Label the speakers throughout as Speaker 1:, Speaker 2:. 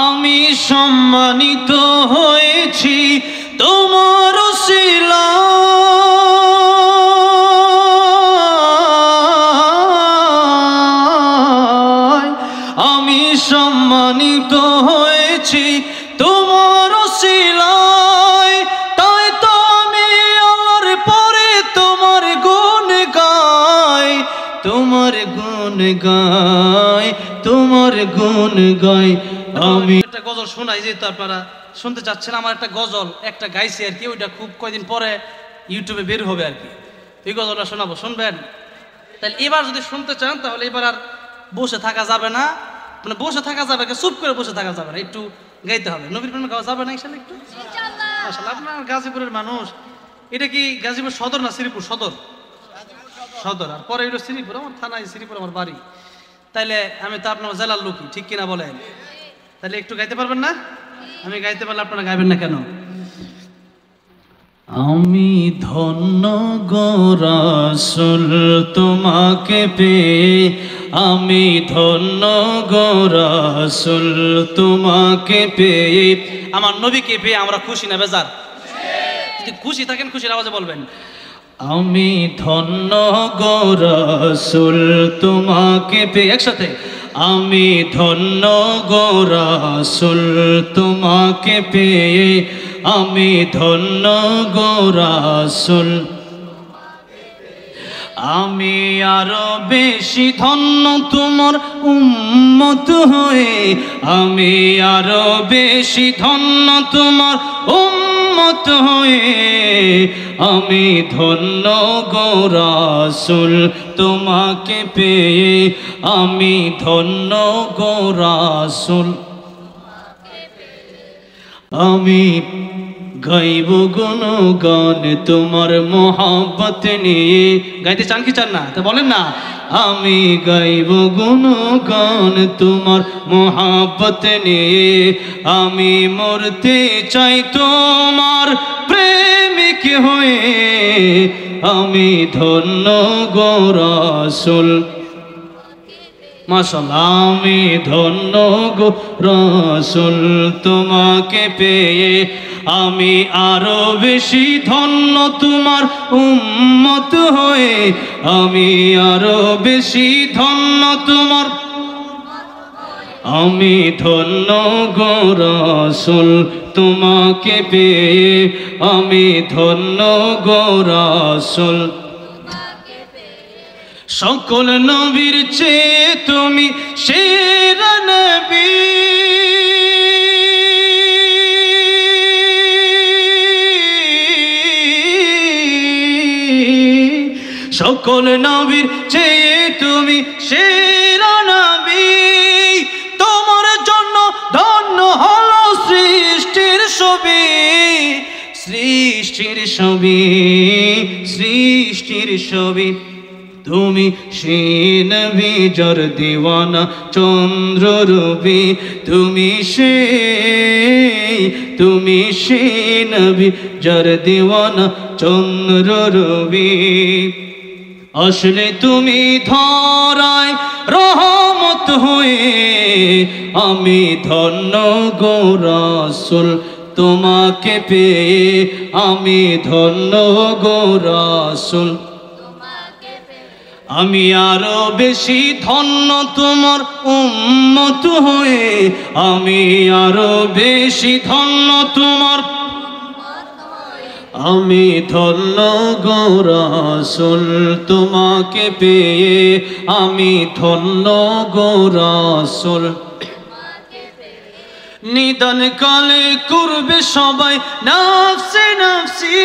Speaker 1: আমি সম্মানিত হয়েছি তোমার উসিলায়, আমি সম্মানিত হয়েছি তোমার উসিলায়, তাই তো আমি আল্লাহর পরে তোমার গুণ গাই, তোমার গুণ গাই, তোমার গুণ গাই। আমি একটা গজল শোনাই, যেহেতু আপনারা শুনতে চাচ্ছেন, আমার একটা গজল একটা গাইছি আর কি, ওইটা খুব কয়দিন পরে ইউটিউবে বের হবে আর কি, এই গজলটা শোনাবো, শুনবেন? তাহলে এবার যদি শুনতে চান তাহলে এবার আর বসে থাকা যাবে না, মানে বসে থাকা যাবে, চুপ করে বসে থাকা যাবে না, একটু গাইতে হবে। নবীর প্রেমে গাওয়া যাবে না ইনশাআল্লাহ? একটু মাশাআল্লাহ। আপনার গাজীপুরের মানুষ, এটা কি গাজীপুর সদর না শ্রীপুর? সদর, সদর, আর পরে হইলো শ্রীপুর, আমার থানায় শ্রীপুর আমার বাড়ি। তাইলে আমি তো আপনার জেলার লোকই, ঠিক কিনা বলেন? তাহলে একটু গাইতে পারবেন না? আমি গাইতে পারলে আপনারা গাইবেন না কেন? আমি ধন্য গো রাসূল তোমাকে পেয়ে, আমি ধন্য গো রাসূল তোমাকে পেয়ে। আমার নবীকে পেয়ে আমরা খুশি না বেজার? যদি খুশি থাকেন খুশির আওয়াজে বলবেন, আমি ধন্য গো রাসূল তোমাকে পেয়ে। একসাথে, আমি ধন্য গো রাসূল তোমাকে পেয়ে, আমি ধন্য গো রাসূল। আমি আরো বেশি ধন্য তোমার উম্মত হয়ে, আমি আরো বেশি ধন্য তোমার উম্মত হয়ে, আমি ধন্য গো রাসূল তোমাকে পেয়ে, আমি ধন্য গো রাসূল। আমি গাইব গুণগান তোমার মোহাব্বত নিয়ে। গাইতে চান কি চান না? তা বলেন না। আমি গাইব গুণগান তোমার মোহাব্বত নিয়ে, আমি মরতে চাই তোমার প্রেমিক হয়ে, আমি ধন্য গো রাসূল। মাশাআল্লাহ, আমি ধন্য গো রাসূল তোমাকে পেয়ে, আমি আরো বেশি ধন্য তোমার উম্মত হয়ে, আমি আরো বেশি ধন্য তোমার, আমি ধন্য গো রাসূল তোমাকে পেয়ে, আমি ধন্য গো রাসূল। সকল নবীর চেয়ে তুমি সেরা নবী, সকল নবীর চেয়ে তুমি সেরা নবী, তোমার জন্য ধন্য হলো সৃষ্টির ছবি, সৃষ্টির ছবি, সৃষ্টির ছবি। তুমি সে নবী যার দিওয়ানা চন্দ্র রবি, তুমি সে নবী যার দিওয়ানা চন্দ্র রবি। আসলে তুমি ধরায় রহমত হয়ে, আমি ধন্য গো রাসূল তোমাকে পেয়ে, আমি ধন্য গো রাসূল। আমি আরো বেশি ধন্য তোমার উম্মত হয়ে, আমি আরো বেশি ধন্য তোমার, আমি ধন্য গো রাসূল তোমাকে পেয়ে, আমি ধন্য গো রাসূল। নিদান কালে করবে সবাই নফসে নফসি,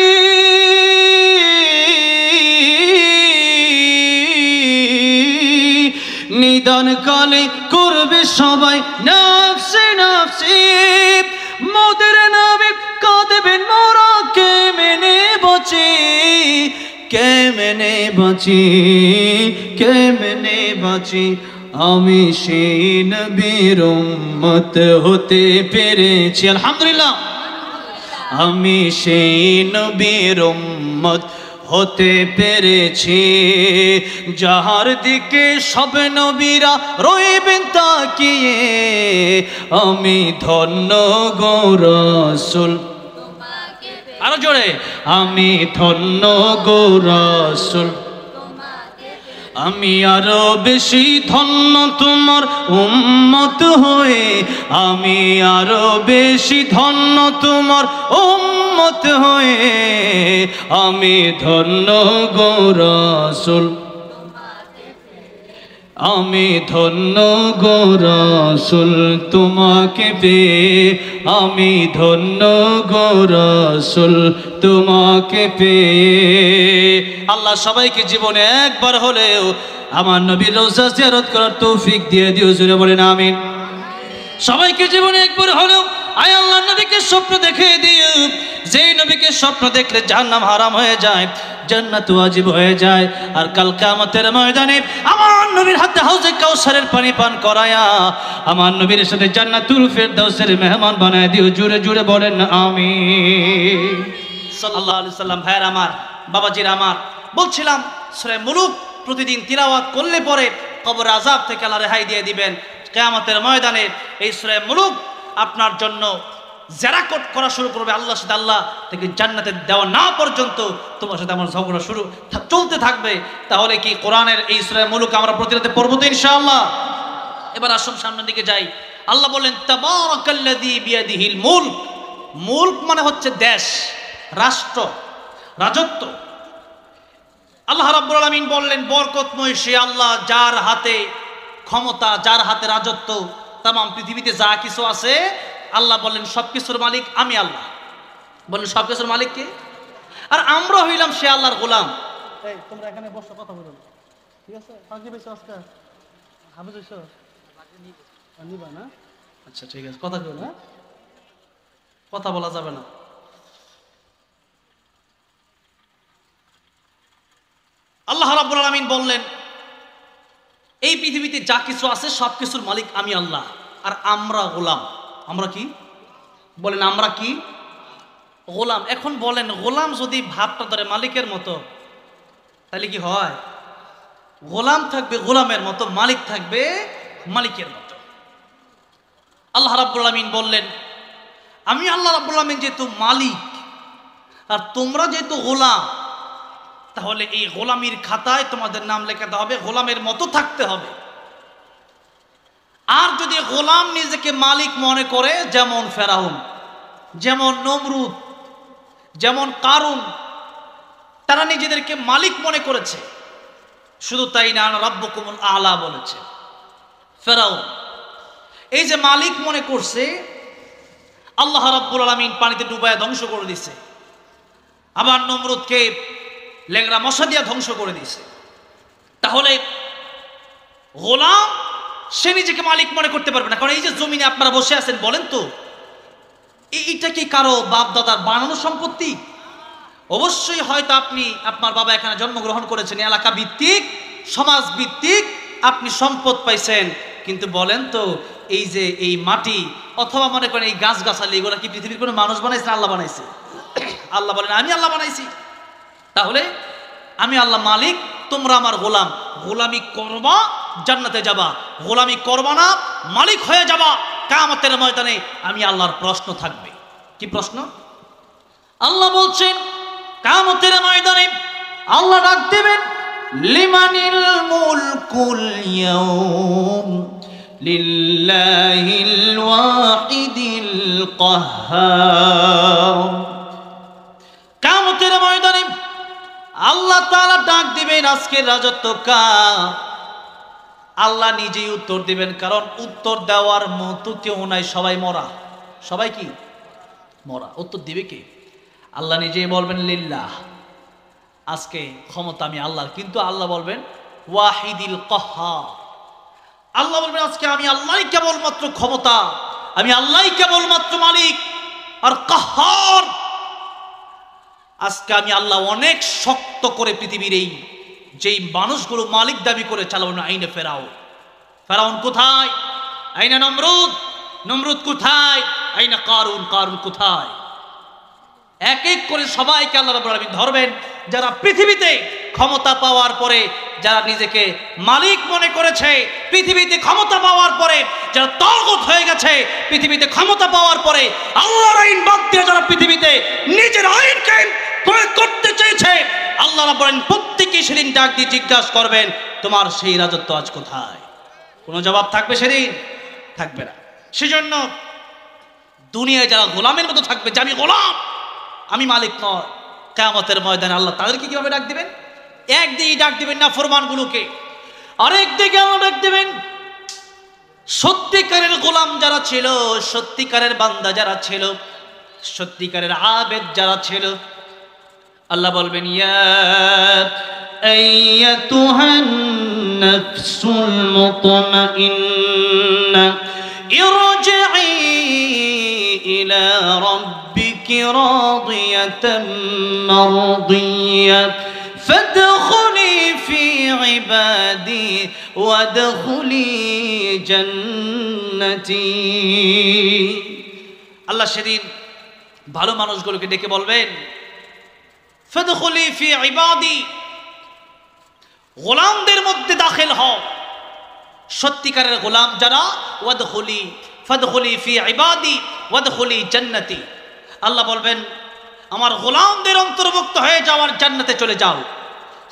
Speaker 1: নিদান কালে করবে সবাই নফসে নফসি। মোদের নবী কাঁদবেন মোরা কেমনে বাঁচি, কেমনে বাঁচি, কেমনে বাঁচি। আমি সেই নবীর উম্মত হতে পেরেছি, আলহামদুলিল্লাহ। আমি সেই নবীর উম্মত হতে পেরেছি, যাহার দিকে সব নবীরা রইবেন তাকিয়ে, আমি ধন্য গো রাসূল। আরো জোরে, আমি ধন্য গো রাসূল। আমি আরো বেশি ধন্য তোমার উম্মত হয়ে, আমি আরো বেশি ধন্য তোমার উম্মত হয়ে, আমি ধন্য গো রাসূল। আমি ধন্য গো রাসূল তোমাকে পেয়ে, আমি ধন্য গো রাসূল তোমাকে পেয়ে। আল্লাহ সবাইকে জীবনে একবার হলেও আমার নবীর রওজা জিয়ারত করার তৌফিক দিয়ে দিও, জোরে বলেন আমিন। সবাইকে জীবনে একবার হলেও আয় আল্লাহ নবীকে স্বপ্ন দেখে দিও, যেই নবীকে স্বপ্ন দেখলে জাহান্নাম হারাম হয়ে যায়, জান্নাত ওয়াজিব হয়ে যায়। আর কাল কিয়ামতের ময়দানে আমার নবীর হাতে হাউজে কাউসারের পানি পান করায়া আমার নবীর সাথে জান্নাতুল ফেরদাউসের মেহমান বানায় দিও, জুড়ে জুড়ে বলেন আমিন। সাল্লাল্লাহু আলাইহি সাল্লাম। ভাইয়ের আমার, বাবাজির আমার, বলছিলাম সূরা মুলুক প্রতিদিন তিলাওয়াত করলে পরে কবর আযাব থেকে আল্লাহ রেহাই দিয়ে দিবেন। কিয়ামতের ময়দানে এই সূরা মুলুক আপনার জন্য জেরাকট করা শুরু করবে আল্লাহর সাথে, আল্লাহ থেকে জান্নাতে দেওয়া না পর্যন্ত তোমার সাথে আমার ঝগড়া চলতে থাকবে। তাহলে কি কোরআনের এই সূরা মুলুক আমরা প্রতিরাতে পড়ব তো ইনশাআল্লাহ? এবার আসুন সামনের দিকে যাই। আল্লাহ বলেন তাবারাকাল্লাযী বিয়াদিহিল মুলক। মুলক মানে হচ্ছে দেশ, রাষ্ট্র, রাজত্ব। আল্লাহ রাব্বুল আলামিন বললেন বরকতময় সে আল্লাহ যার হাতে ক্ষমতা, যার হাতে রাজত্ব, তাম পৃথিবীতে যা কিছু আছে আল্লাহ বললেন সবকিছুর মালিক আমি আল্লাহ। বললেন সবকিছুর মালিক কে? আর আমরা হইলাম সে আল্লাহর গোলাম। এই তোমরা এখানে বসো, কথা বলো, ঠিক আছে? ফাঁকি বেশি আজকে হাফেজ হইছো নিবা না? আচ্ছা ঠিক আছে, কথা বলো, হ্যাঁ কথা বলা যাবে না। আল্লাহ রাব্বুল আলামিন বললেন এই পৃথিবীতে যা কিছু আছে সবকিছুর মালিক আমি আল্লাহ, আর আমরা গোলাম। আমরা কি বলেন? আমরা কি গোলাম। এখন বলেন গোলাম যদি ভাবটা ধরে মালিকের মতো, তাহলে কি হয়? গোলাম থাকবে গোলামের মতো, মালিক থাকবে মালিকের মতো। আল্লাহ রাব্বুল আলামিন বললেন আমি আল্লাহ রাব্বুল আলামিন যেহেতু মালিক আর তোমরা যেহেতু গোলাম, তাহলে এই গোলামির খাতায় তোমাদের নাম লেখাতে হবে, গোলামের মতো থাকতে হবে। আর যদি গোলাম নিজেকে মালিক মনে করে, যেমন ফেরাউন, যেমন নমরুদ, যেমন কারুন, তারা নিজেদেরকে মালিক মনে করেছে। শুধু তাই না, রাব্বুকুমুল আলা বলেছে ফেরাউন। এই যে মালিক মনে করছে, আল্লাহ রাব্বুল আলামিন পানিতে ডুবায়া ধ্বংস করে দিছে। আবার নমরুদকে লেংরা মশা দিয়া ধ্বংস করে দিছে। তাহলে গোলাম সে নিজেকে মালিক মনে করতে পারবে না। কারণ এই যে জমিনে আপনারা বসে আছেন, বলেন তো এইটা কি কারো বাপ দাদার বানানো সম্পত্তি? অবশ্যই হয়তো আপনি, আপনার বাবা এখানে জন্মগ্রহণ করেছেন, এলাকা ভিত্তিক, সমাজ ভিত্তিক আপনি সম্পদ পাইছেন। কিন্তু বলেন তো এই যে এই মাটি অথবা মনে করেন এই গাছগাছালি, এগুলো কি পৃথিবীর কোনো মানুষ বানাইছে না আল্লাহ বানাইছে? আল্লাহ বলেন আমি আল্লাহ বানাইছি। তাহলে আমি আল্লাহ মালিক, তোমরা আমার গোলাম। গোলামি করবা জান্নাতে যাবা, গোলামি করবা না মালিক হয়ে যাবা। কিয়ামতের ময়দানে আমি আল্লাহর প্রশ্ন থাকবে। কি প্রশ্ন? আল্লাহ বলছেন কিয়ামতের ময়দানে আল্লাহ ডাক দেবেন লিমানিল মুলকুল ইয়াউম লিল্লাহিল ওয়াহিদিল কাহ্হার। কিয়ামতের ময়দানে আল্লাহ তাআলা ডাক দিবেন আজকের রাজত্ব কার? আল্লাহ নিজেই উত্তর দিবেন, কারণ উত্তর দেওয়ার মতো কেউ নাই, সবাই মরা। সবাই কি মরা? উত্তর দিবে কে? আল্লাহ নিজেই বলবেন লিল্লাহ, আজকে ক্ষমতা আমি আল্লাহর। কিন্তু আল্লাহ বলবেন ওয়াহিদিল কাহ্হার। আল্লাহ বলবেন আজকে আমি আল্লাহই কেবলমাত্র ক্ষমতা, আমি আল্লাহই কেবলমাত্র মালিক আর কাহ্হার। আজকে আমি আল্লাহ অনেক শক্ত করে পৃথিবীর এই যেই মানুষগুলো মালিক দাবি করে চালাবো না। আইনে ফেরাউন, ফেরাউন কোথায়? আইনা নমরুদ, নমরুদ কোথায়? আইনা কারুন, কারুন কোথায়? এক এক করে সবাইকে আল্লাহ রাব্বুল আলামিন ধরবেন। যারা পৃথিবীতে ক্ষমতা পাওয়ার পরে যারা নিজেকে মালিক মনে করেছে, পৃথিবীতে ক্ষমতা পাওয়ার পরে যারা তাগুত হয়ে গেছে, পৃথিবীতে ক্ষমতা পাওয়ার পরে আল্লাহর আইন বাদ দিয়ে যারা পৃথিবীতে নিজের আইনকে প্রয়োগ করতে চেয়েছে, আল্লাহ বলেন প্রত্যেকে সেদিন ডাক দিয়ে জিজ্ঞাসা করবেন তোমার সেই রাজত্ব আজ কোথায়? কোনো জবাব থাকবে সেদিন? থাকবে না। সেজন্য দুনিয়ায় যারা গোলামের মতো থাকবে যে আমি গোলাম, আমি মালিক নয়, কিয়ামতের ময়দানে আল্লাহ তাদেরকে কিভাবে ডাক দিবেন? একদিকে ডাক দিবেন না ফরমানগুলোকে, আরেকদিকে আল্লাহ ডাক দিবেন সত্যিকারের গোলাম যারা ছিল, সত্যিকারের বান্দা যারা ছিল, সত্যিকারের আবেদ যারা ছিল। আল্লাহ বলবেন ইয়া আইয়াতুহান নাফসুল মুতমাইন্না ইরজিই ইলা রাব্বিকি রাদিয়াতাম মারদিয়া فادخلي في عبادي وادخلي جنتي। আল্লাহ সেদিন ভালো মানুষগুলোকে ডেকে বলবেন ফাদখুলি ফি ইবাদি, গোলামদের মধ্যে দাখিল হও, সত্যিকারের গোলাম যারা, ওয়াদখুলি ফাদখুলি ফি ইবাদি ওয়াদখুলি জান্নাতি। আল্লাহ বলবেন আমার গোলামদের অন্তর্ভুক্ত হয়ে যাওয়ার জান্নাতে চলে যাও।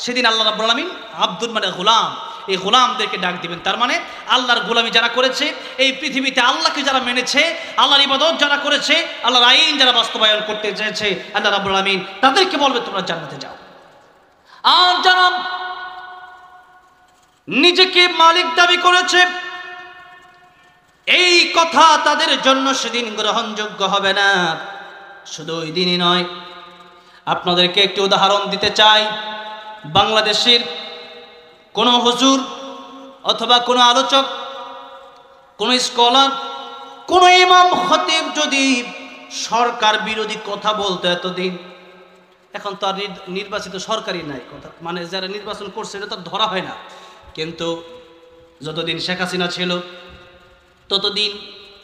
Speaker 1: সেদিন আল্লাহ রাব্বুল আলামিন আব্দুল মানে গোলাম, এই গোলামদেরকে ডাক দিবেন। তার মানে আল্লাহর গোলামি যারা করেছে, এই পৃথিবীতে আল্লাহকে যারা মেনেছে, আল্লাহর ইবাদত যারা করেছে, আল্লাহর আইন যারা বাস্তবায়ন করতে চেয়েছে, আল্লাহ রাব্বুল আলামিন তাদেরকে বলবে তোমরা জান্নাতে যাও। আর যারা নিজেকে মালিক দাবি করেছে, এই কথা তাদের জন্য সেদিন গ্রহণযোগ্য হবে না। শুধু ওই দিনই নয়, আপনাদেরকে একটি উদাহরণ দিতে চাই। বাংলাদেশের কোনো হুজুর অথবা কোনো আলোচক, কোনো স্কলার, কোনো ইমাম খতিব যদি সরকার বিরোধী কথা বলতো এতদিন, এখন তো আর নির্বাচিত সরকারই নাই, কথা মানে যারা নির্বাচন করছে এটা তো ধরা হয় না। কিন্তু যতদিন শেখ হাসিনা ছিল ততদিন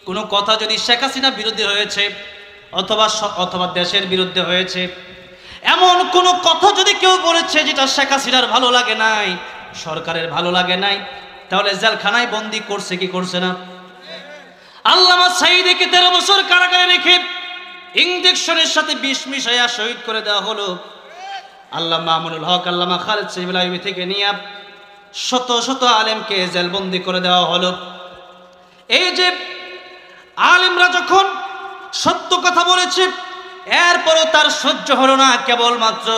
Speaker 1: কোনো কথা যদি শেখ হাসিনা বিরোধী হয়েছে অথবা দেশের বিরুদ্ধে হয়েছে, এমন কোনো কথা যদি কেউ বলেছে যেটা শেখ হাসিনার ভালো লাগে নাই, সরকারের ভালো লাগে নাই, তাহলে জেলখানায় বন্দি করছে কি করছে না? আল্লামা সাঈদীকে 13 বছর কারাগারে রেখে ইনজেকশনের সাথে বিষ মিশাইয়া শহীদ করে দেওয়া হলো। আল্লামা মামুনুল হক, আল্লামা খালেদ সাহেবুল আইয়ুবী থেকে নিয়ে শত শত আলেমকে জেলবন্দি করে দেওয়া হলো। এই যে আলেমরা যখন সত্য কথা বলেছে, এরপরও তার সহ্য হলো না, কেবলমাত্র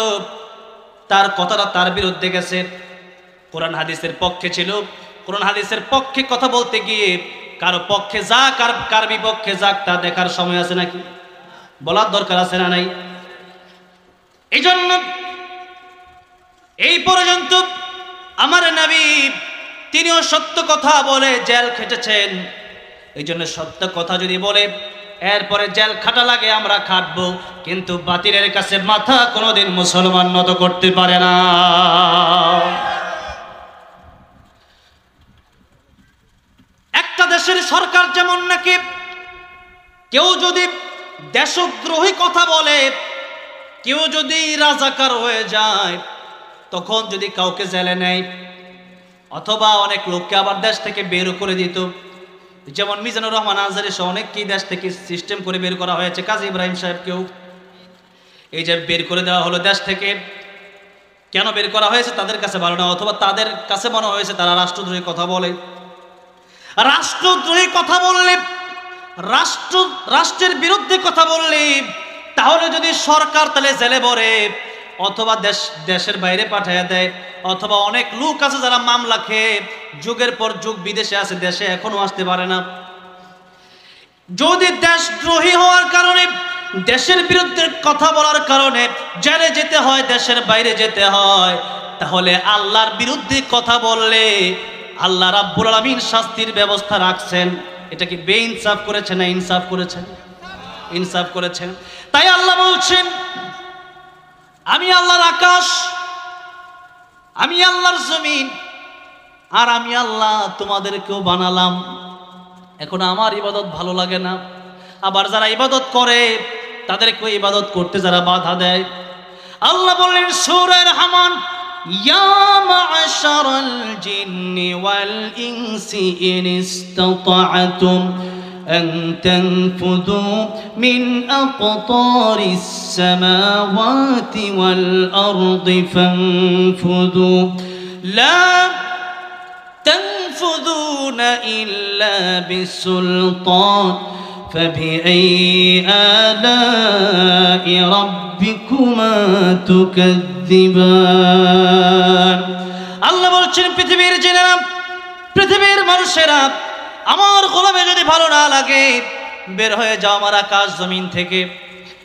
Speaker 1: তার কথাটা তার বিরুদ্ধে গেছে। কোরআন হাদিসের পক্ষে ছিল, কোরআন হাদিসের পক্ষে কথা বলতে গিয়ে কারো পক্ষে যাক আর কার বিপক্ষে যাক তা দেখার সময় আছে নাকি? বলার দরকার আছে না নাই? এই জন্য এই পর্যন্ত আমার নবী তিনিও সত্য কথা বলে জেল খেটেছেন। এই জন্য সত্য কথা যদি বলে এরপরে জেল খাটা লাগে আমরা খাটবো, কিন্তু বাতিলের কাছে মাথা কোনোদিন মুসলমান নত করতে পারে না। একটা দেশের সরকার যেমন নাকি কেউ যদি দেশদ্রোহী কথা বলে, কেউ যদি রাজাকার হয়ে যায়, তখন যদি কাউকে জেলে নেয় অথবা অনেক লোককে আবার দেশ থেকে বের করে দিত, যেমন মিজানুর রহমান আজহারী সহ অনেককেই দেশ থেকে সিস্টেম করে বের করা হয়েছে, কাজী ইব্রাহিম সাহেবকেও এই যে বের করে দেওয়া হলো দেশ থেকে। কেন বের করা হয়েছে তাদের কাছে ভালো না, অথবা তাদের কাছে মনে হয়েছে তারা রাষ্ট্রদ্রোহী কথা বলে। রাষ্ট্রদ্রোহী কথা বললে, রাষ্ট্রের বিরুদ্ধে কথা বললে, তাহলে যদি সরকার তাহলে জেলে ভরে অথবা দেশের বাইরে পাঠিয়ে দেয়, অথবা অনেক লোক আছে যারা মামলা খেয়ে যুগের পর যুগ বিদেশে আছে, দেশে এখনো আসতে পারে না। যদি দেশদ্রোহী হওয়ার কারণে, দেশের বিরুদ্ধে কথা বলার কারণে জেলে যেতে হয়, দেশের বাইরে যেতে হয়, তাহলে আল্লাহর বিরুদ্ধে কথা বললে আল্লাহ রাব্বুল আলামিন শাস্তির ব্যবস্থা রাখছেন। এটা কি বেইনসাফ করেছেন না ইনসাফ করেছেন? ইনসাফ করেছেন। তাই আল্লাহ বলছেন আমি আল্লাহর আকাশ, আমি আল্লাহর জমিন, আর আমি আল্লাহ তোমাদেরকেও বানালাম। এখন আমার ইবাদত ভালো লাগে না, আবার যারা ইবাদত করে তাদেরকে ইবাদত করতে যারা বাধা দেয়, আল্লাহ বললেন সূরা রহমান, ইয়া মা'শারাল জিন্নি ওয়াল ইনসি ইন ইসতাতা'তুম আন তানফুযু মিন আকতারিস সামাওয়াতি ওয়াল আরদি ফানফুযু লা তানফুযুনা ইল্লা বিসুলতান فبأي آلاء ربكما تكذبان আল্লাহ বলছেন পৃথিবীর জিনেরা, পৃথিবীর মানুষেরা, আমার গোলামে যদি ভালো না লাগে বের হয়ে যাও আমার আকাশ জমিন থেকে।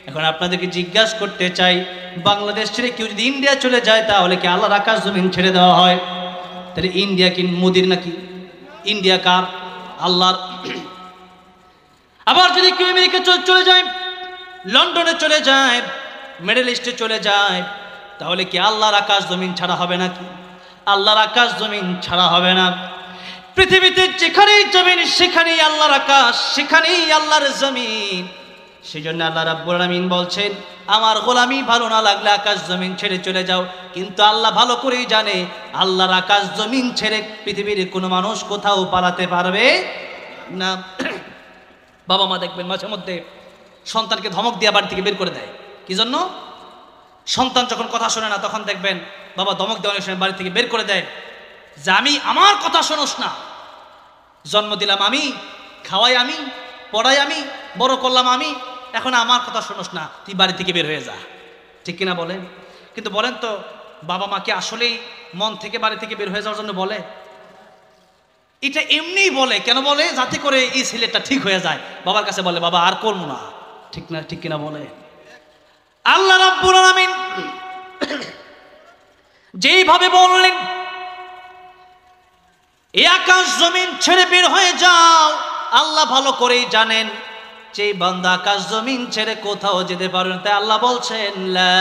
Speaker 1: এখন আপনাদেরকে জিজ্ঞাসা করতে চাই, বাংলাদেশ ছেড়ে কেউ যদি ইন্ডিয়া চলে যায় তাহলে কি আল্লাহর আকাশ জমিন ছেড়ে দেওয়া হয়? তাহলে ইন্ডিয়া কি মোদির নাকি? ইন্ডিয়া কার? আল্লাহর। আবার যদি কেউ আমেরিকা চলে যায়, লন্ডনে চলে যায়, মিডল ইস্টে চলে যায়, তাহলে কি আল্লাহর আকাশ জমিন ছাড়া হবে নাকি? আল্লাহর আকাশ জমিন ছাড়া হবে না। পৃথিবীতে যেখানেই জমিন সেখানেই আল্লাহর আকাশ, সেখানেই আল্লাহর জমিন। সেই জন্য আল্লাহ রাব্বুল আলামিন বলছেন, আমার গোলামি ভালো না লাগলে আকাশ জমিন ছেড়ে চলে যাও। কিন্তু আল্লাহ ভালো করেই জানে আল্লাহর আকাশ জমিন ছেড়ে পৃথিবীর কোনো মানুষ কোথাও পালাতে পারবে না। বাবা মা দেখবেন মাঝে মধ্যে সন্তানকে ধমক দিয়ে বাড়ি থেকে বের করে দেয়। কি জন্য? সন্তান যখন কথা শোনে না তখন দেখবেন বাবা ধমক দেওয়ার সময় বাড়ি থেকে বের করে দেয় যে আমি, আমার কথা শোনোস না, জন্ম দিলাম আমি, খাওয়াই আমি, পড়াই আমি, বড় করলাম আমি, এখন আমার কথা শোনোস না, তুই বাড়ি থেকে বের হয়ে যা। ঠিক কিনা বলেন? কিন্তু বলেন তো বাবা মাকে আসলেই মন থেকে বাড়ি থেকে বের হয়ে যাওয়ার জন্য বলে? এটা এমনিই বলে। কেন বলে? যাতে করে এই ছেলেটা ঠিক হয়ে যায়, বাবার কাছে বলে বাবা আর করবো না। ঠিক না? ঠিক কিনা বলে? আল্লাহ রাব্বুল আলামিন যেইভাবে বললেন এই আকাশ জমিন ছেড়ে বের হয়ে যাও, আল্লাহ ভালো করেই জানেন যে বান্দা আকাশ জমিন ছেড়ে কোথাও যেতে পারবে না। তাই আল্লাহ বলছেন লা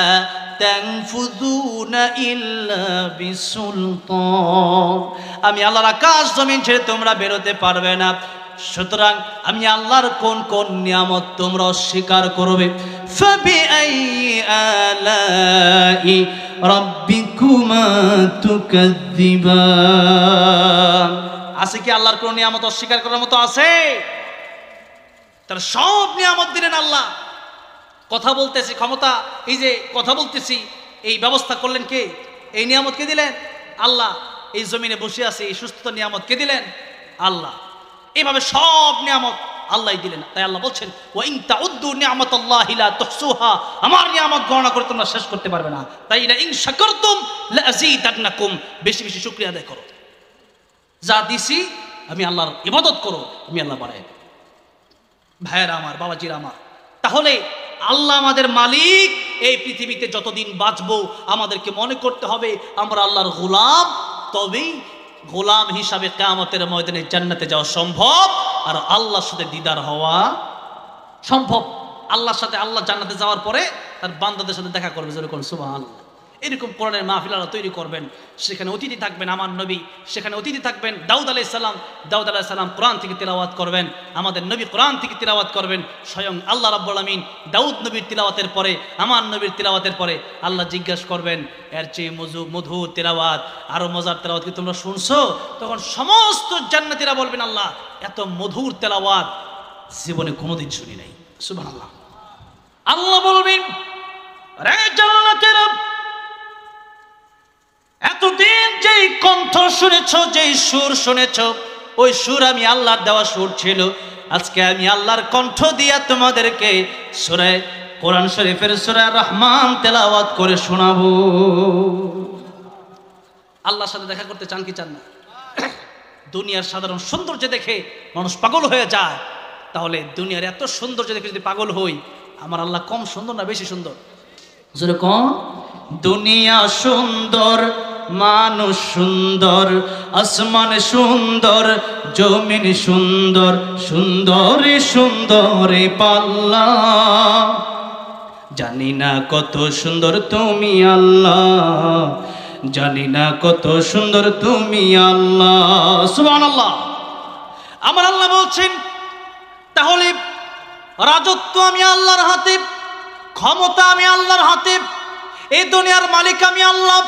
Speaker 1: তানফুযুনা ইল্লা বিসুলতান, আমি আল্লাহর আকাশ জমিন ছেড়ে তোমরা বেরোতে পারবে না। সুতরাং আমি আল্লাহর কোন কোন নিয়ামত তোমরা অস্বীকার করবে? ফাবিআই আলাই রাব্বিকুমা তুকাযযিবান। আছে কি আল্লাহর কোন নিয়ামত অস্বীকার করার মতো আছে? তার সব নিয়ামত দিলেন আল্লাহ। কথা বলতেছি, ক্ষমতা, এই যে কথা বলতেছি, এই ব্যবস্থা করলেন কে? এই নিয়ামত কে দিলেন? আল্লাহ। এই জমিনে বসে আছে এই সুস্থতা নিয়ামত কে দিলেন? আল্লাহ। এইভাবে সব নিয়ামত আল্লাহই দিলেন। তাই আল্লাহ বলছেন ওয়া ইন তাউদ্দু নি'মাতাল্লাহি লা তুহসুহা, আমার নিয়ামত গণনা করে তোমরা শেষ করতে পারবে না। তাই লা ইন শাকারতুম লা আযীদান্নাকুম, বেশি বেশি শুকরিয়া আদায় করো। যা দিছি আমি আল্লাহর ইবাদত করো, আমি আল্লাহ বাড়াই। ভাইয়েরা আমার, বাবাজিরা আমার, তাহলে আল্লাহ আমাদের মালিক। এই পৃথিবীতে যতদিন বাঁচবো আমাদেরকে মনে করতে হবে আমরা আল্লাহর গোলাম। তবেই গোলাম হিসাবে কিয়ামতের ময়দানে জান্নাতে যাওয়া সম্ভব, আর আল্লাহর সাথে দিদার হওয়া সম্ভব। আল্লাহর সাথে, আল্লাহ জান্নাতে যাওয়ার পরে তার বান্দাদের সাথে দেখা করবে। যেরকম সুবহানাল্লাহ, এরকম কোরআনের মাহফিল আল্লাহ তৈরি করবেন। সেখানে অতিথি থাকবেন আমার নবী, সেখানে অতিথি থাকবেন দাউদ আলাইহিস সালাম। দাউদ আলাইহিস সালাম কোরআন থেকে তিলাওয়াত করবেন, আমাদের নবী কোরআন থেকে তিলাওয়াত করবেন। স্বয়ং আল্লাহ রাব্বুল আলামিন দাউদ নবীর তিলাওয়াতের পরে, আমার নবীর তিলাওয়াতের পরে আল্লাহ জিজ্ঞাসা করবেন এর চেয়ে মধুর তিলাওয়াত, আরো মজার তিলাওয়াত কি তোমরা শুনছো? তখন সমস্ত জান্নাতীরা বলবেন আল্লাহ এত মধুর তিলাওয়াত জীবনে কোনোদিন শুনি নাই। সুবহানাল্লাহ। আল্লাহ বলবেন রে জান্নাতীরা, এতদিন যেই কণ্ঠ শুনেছ, যেই সুর শুনেছ, ওই সুর আমি আল্লাহর দেওয়া সুর ছিল। আজকে আমি আল্লাহর কণ্ঠ দিয়া তোমাদেরকে সূরা কোরআন শরীফের সূরা রহমান তেলাওয়াত করে শোনাবো। আল্লাহর সাথে দেখা করতে চান কি চান না? দুনিয়ার সাধারণ সৌন্দর্য দেখে মানুষ পাগল হয়ে যায়, তাহলে দুনিয়ার এত সৌন্দর্য দেখে যদি পাগল হই, আমার আল্লাহ কম সুন্দর না বেশি সুন্দর? যেরকম দুনিয়া সুন্দর, মানুষ সুন্দর, আসমান সুন্দর, জমিন সুন্দর, সুন্দরে সুন্দরে পাল্লা, জানি না কত সুন্দর তুমি আল্লাহ, জানি না কত সুন্দর তুমি আল্লাহ। সুবহানাল্লাহ। আমার আল্লাহ বলছেন তাহলে রাজত্ব আমি আল্লাহর হাতে, ক্ষমতা আমি আল্লাহর হাতে, এই দুনিয়ার মালিক আমি আল্লাহ,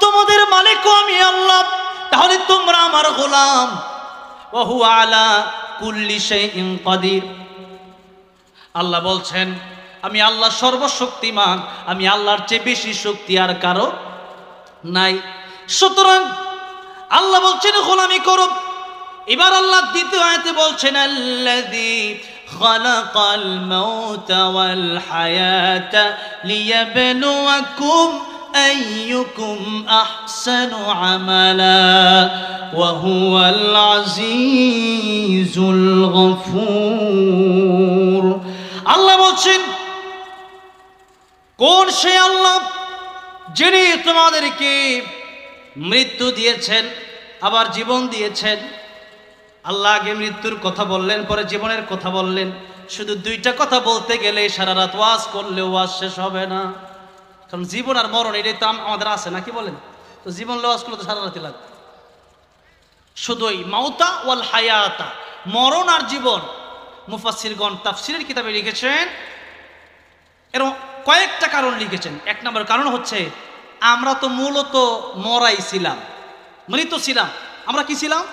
Speaker 1: তোমাদের মালিকও আমি আল্লাহ, তাহলে তোমরা আমার গোলাম। ওয়া হুয়া আলা কুল্লি শাইইন কাদির। আল্লাহ বলছেন আমি আল্লাহ সর্বশক্তিমান, আমি আল্লাহর চেয়ে বেশি শক্তি আর কারো নাই। সুতরাং আল্লাহ বলছেন গোলামি করো। এবার আল্লাহ দ্বিতীয় আয়াতে বলছেন আল্লাযী খালাকাল মাউতা ওয়াল হায়াতা লিয়াবলুয়াকুম আইয়ুকুম আহসানু আমালা ওয়া হুয়াল আজিজুল গফুর। আল্লাহ বলছেন কোন সে আল্লাহ যিনি তোমাদেরকে মৃত্যু দিয়েছেন আবার জীবন দিয়েছেন। আল্লাহ আগে মৃত্যুর কথা বললেন, পরে জীবনের কথা বললেন। শুধু দুইটা কথা বলতে গেলে সারা রাত ওয়াজ করলে ওয়াজ শেষ হবে না, কারণ জীবন আর মরণ এটাই তো আমাদের আছে না, কি বলেন? তো জীবন ওয়াজ করলে তো সারা রাতি লাগবে। শুধুই মাউতা ওয়াল হায়াতা, মরণ আর জীবন। মুফাসসিরগণ তাফসীরের কিতাবে লিখেছেন, এরকম কয়েকটা কারণ লিখেছেন। এক নম্বর কারণ হচ্ছে আমরা তো মূলত মরাই ছিলাম, মৃত ছিলাম। আমরা কি ছিলাম?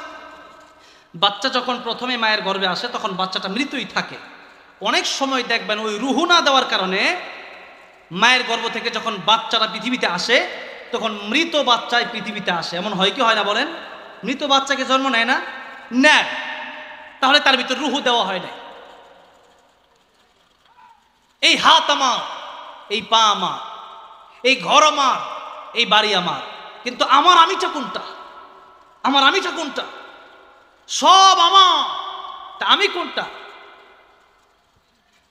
Speaker 1: বাচ্চা যখন প্রথমে মায়ের গর্ভে আসে তখন বাচ্চাটা মৃতই থাকে। অনেক সময় দেখবেন ওই রুহু না দেওয়ার কারণে মায়ের গর্ভ থেকে যখন বাচ্চাটা পৃথিবীতে আসে তখন মৃত বাচ্চায় পৃথিবীতে আসে। এমন হয় কি হয় না বলেন? মৃত বাচ্চাকে জন্ম নেয় না? নেয়। তাহলে তার ভিতর রুহু দেওয়া হয় না। এই হাত আমার, এই পা আমার, এই ঘর আমার, এই বাড়ি আমার, কিন্তু আমার আমিটা কোনটা? আমার আমিটা কোনটা? সব আমার, তা আমি কোনটা?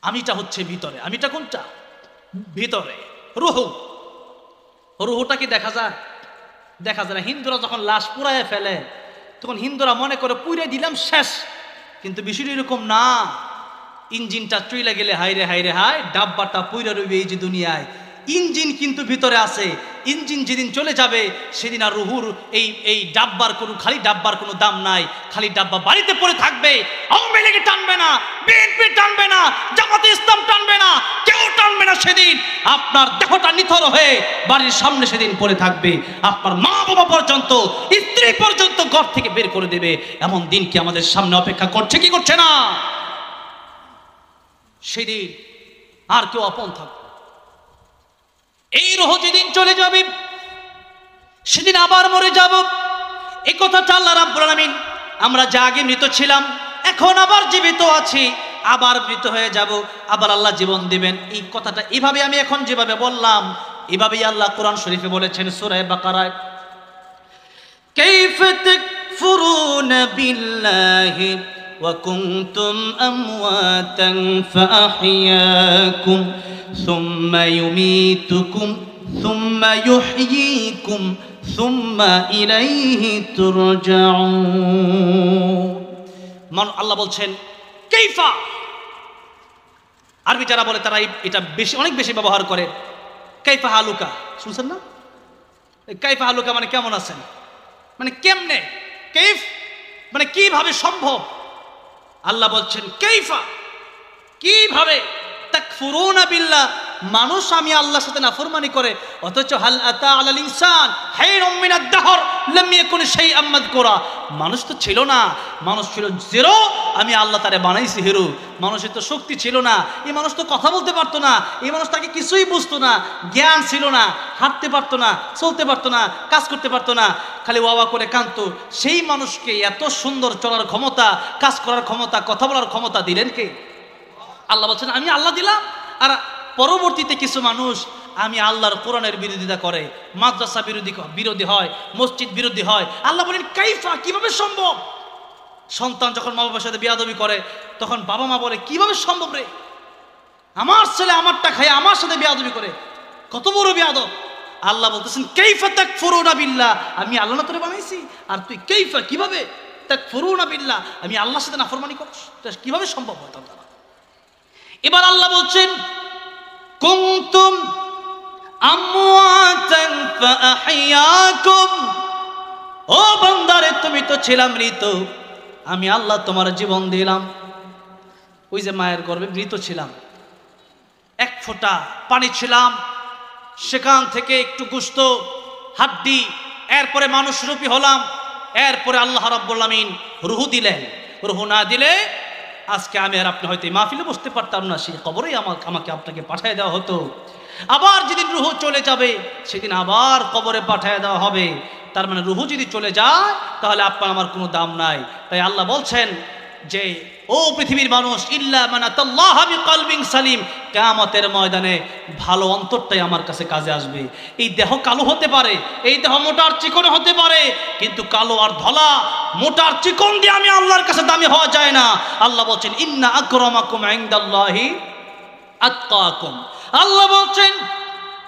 Speaker 1: আমিটা হচ্ছে ভিতরে। আমিটা কোনটা? ভিতরে রুহু। রুহুটা কি দেখা যায়? দেখা যায় না। হিন্দুরা যখন লাশ পুড়ায় ফেলে তখন হিন্দুরা মনে করে পুড়ে দিলাম শেষ, কিন্তু বিষয়টা এরকম না। ইঞ্জিনটা চইলে গেলে হাইরে হাইরে হায়, ডাব্বাটা পুইরা রইবে এই যে দুনিয়ায়। ইঞ্জিন কিন্তু ভিতরে আছে। ইঞ্জিন যেদিন চলে যাবে সেদিন আর রুহুর এই ডাব্বার কোনো, খালি ডাব্বার কোনো দাম নাই। খালি ডাব্বা বাড়িতে পড়ে থাকবে। আওয়ামী লীগ টানবে না, বিএনপি টানবে না, জামাতে ইসলাম টানবে না, কেউ টানবে না। সেদিন আপনার দেহটা নিথর হয়ে বাড়ির সামনে সেদিন পড়ে থাকবে। আপনার মা বাবা পর্যন্ত, স্ত্রী পর্যন্ত ঘর থেকে বের করে দেবে। এমন দিন কি আমাদের সামনে অপেক্ষা করছে কি করছে না? সেদিন আর কেউ আপন থাকবে। এই রুহ যেদিন চলে যাবে সেদিন আবার মরে যাব। এই কথাটা আল্লাহ রাব্বুল আলামিন, আমরা যা আগে মৃত ছিলাম এখন আবার জীবিত আছি, আবার মৃত হয়ে যাব, আবার আল্লাহ জীবন দিবেন। এই কথাটা এইভাবে আমি এখন যেভাবে বললাম এভাবেই আল্লাহ কোরআন শরীফে বলেছেন সূরা বাকারায়, কাইফা তাকফুরুনা বিল্লাহি ওয়া কুনতুম আমওয়াতান ফাআহইয়াকুম সুম্মা ইউমীতুকুম সুম্মা ইউহয়ীকুম সুম্মা ইলাইহি তুরজাউন। আল্লাহ বলছেন কাইফা। আরবি যারা বলে তারা এটা বেশি, অনেক বেশি ব্যবহার করে। কাইফা হালুকা শুনছেন না? কাইফা হালুকা মানে কেমন আছেন, মানে কেমনে, কাইফ মানে কিভাবে সম্ভব। আল্লাহ বলছেন কাইফা, কিভাবে, তাকফুরুনা বিল্লাহ, মানুষ আমি আল্লাহর সাথে নাফরমানি করে, অথচ হাল আতা আলাল ইনসান হাইরুম মিনাদ দাহর লাম ইয়াকুন শাইআম মাযকুরা। মানুষ তো ছিল না, মানুষ ছিল জিরো, আমি আল্লাহ তারে বানাইছি হিরো। মানুষের তো শক্তি ছিল না, এই মানুষ তো কথা বলতে পারতো না, এই মানুষ তাকে কিছুই বুঝতো না, জ্ঞান ছিল না, হাঁটতে পারতো না, চলতে পারতো না, কাজ করতে পারতো না, খালি ওয়াওয়া করে কাঁদতো। সেই মানুষকে এত সুন্দর চলার ক্ষমতা, কাজ করার ক্ষমতা, কথা বলার ক্ষমতা দিলেন কে? আল্লাহ বলছেন আমি আল্লাহ দিলাম। আর পরবর্তীতে কিছু মানুষ আমি আল্লাহর কোরআনের বিরোধিতা করে, মাদ্রাসা বিরোধী হয়, মসজিদ বিরোধী হয়। আল্লাহ বলেন কাইফা, কিভাবে সম্ভব। সন্তান যখন মা বাবার সাথে বিয়াদবি করে তখন বাবা মা বলে কিভাবে সম্ভব রে, আমার ছেলে আমারটা খায় আমার সাথে বিয়াদবি করে, কত বড় বিয়াদব। আল্লাহ বলতেছেন কাইফা তাকফুরুনা বিল্লাহ, আমি আল্লাহ না তোরে বানাইছি আর তুই কাইফা, কিভাবে, তাকফুরুনা বিল্লাহ, আমি আল্লাহর সাথে নাফরমানি করছ, কিভাবে সম্ভব হয় তার দ্বারা। এবার আল্লাহ বলছেন কুনতুম আমওয়াতান ফাআহইয়াকুম, ও বান্দারে তুমি তো ছিলাম মৃত, আমি আল্লাহ তোমার জীবন দিলাম। ওই যে মায়ের গর্ভে মৃত ছিলাম, এক ফোঁটা পানি ছিলাম, সেখান থেকে একটু গোশত হাড্ডি, এরপরে মানুষ রূপী হলাম, এরপরে আল্লাহ রাব্বুল আলামিন রুহু দিলেন। রুহু না দিলে আজকে আমি আর আপনি হয়তো এই মাহফিলে বসতে পারতাম না, সেই কবরেই আমাকে আপনাকে পাঠিয়ে দেওয়া হতো। আবার যেদিন রুহু চলে যাবে সেদিন আবার কবরে পাঠিয়ে দেওয়া হবে। তার মানে রুহু যদি চলে যায় তাহলে আপনার আমার কোনো দাম নাই। তাই আল্লাহ বলছেন যে ও পৃথিবীর মানুষ, ইল্লা মান আতাল্লাহ বিকলবিন সালিম, কিয়ামতের ময়দানে ভালো অন্তরটাই আমার কাছে কাজে আসবে। এই দেহ কালো হতে পারে, এই দেহ মোটা আর চিকন হতে পারে, কিন্তু কালো আর ধলা, মোটা আর চিকন দিয়ে আমি আল্লাহর কাছে দামি হওয়া যায় না। আল্লাহ বলছেন ইন্না আকরামাকুম ইনদাল্লাহি আতকাকুম। আল্লাহ বলছেন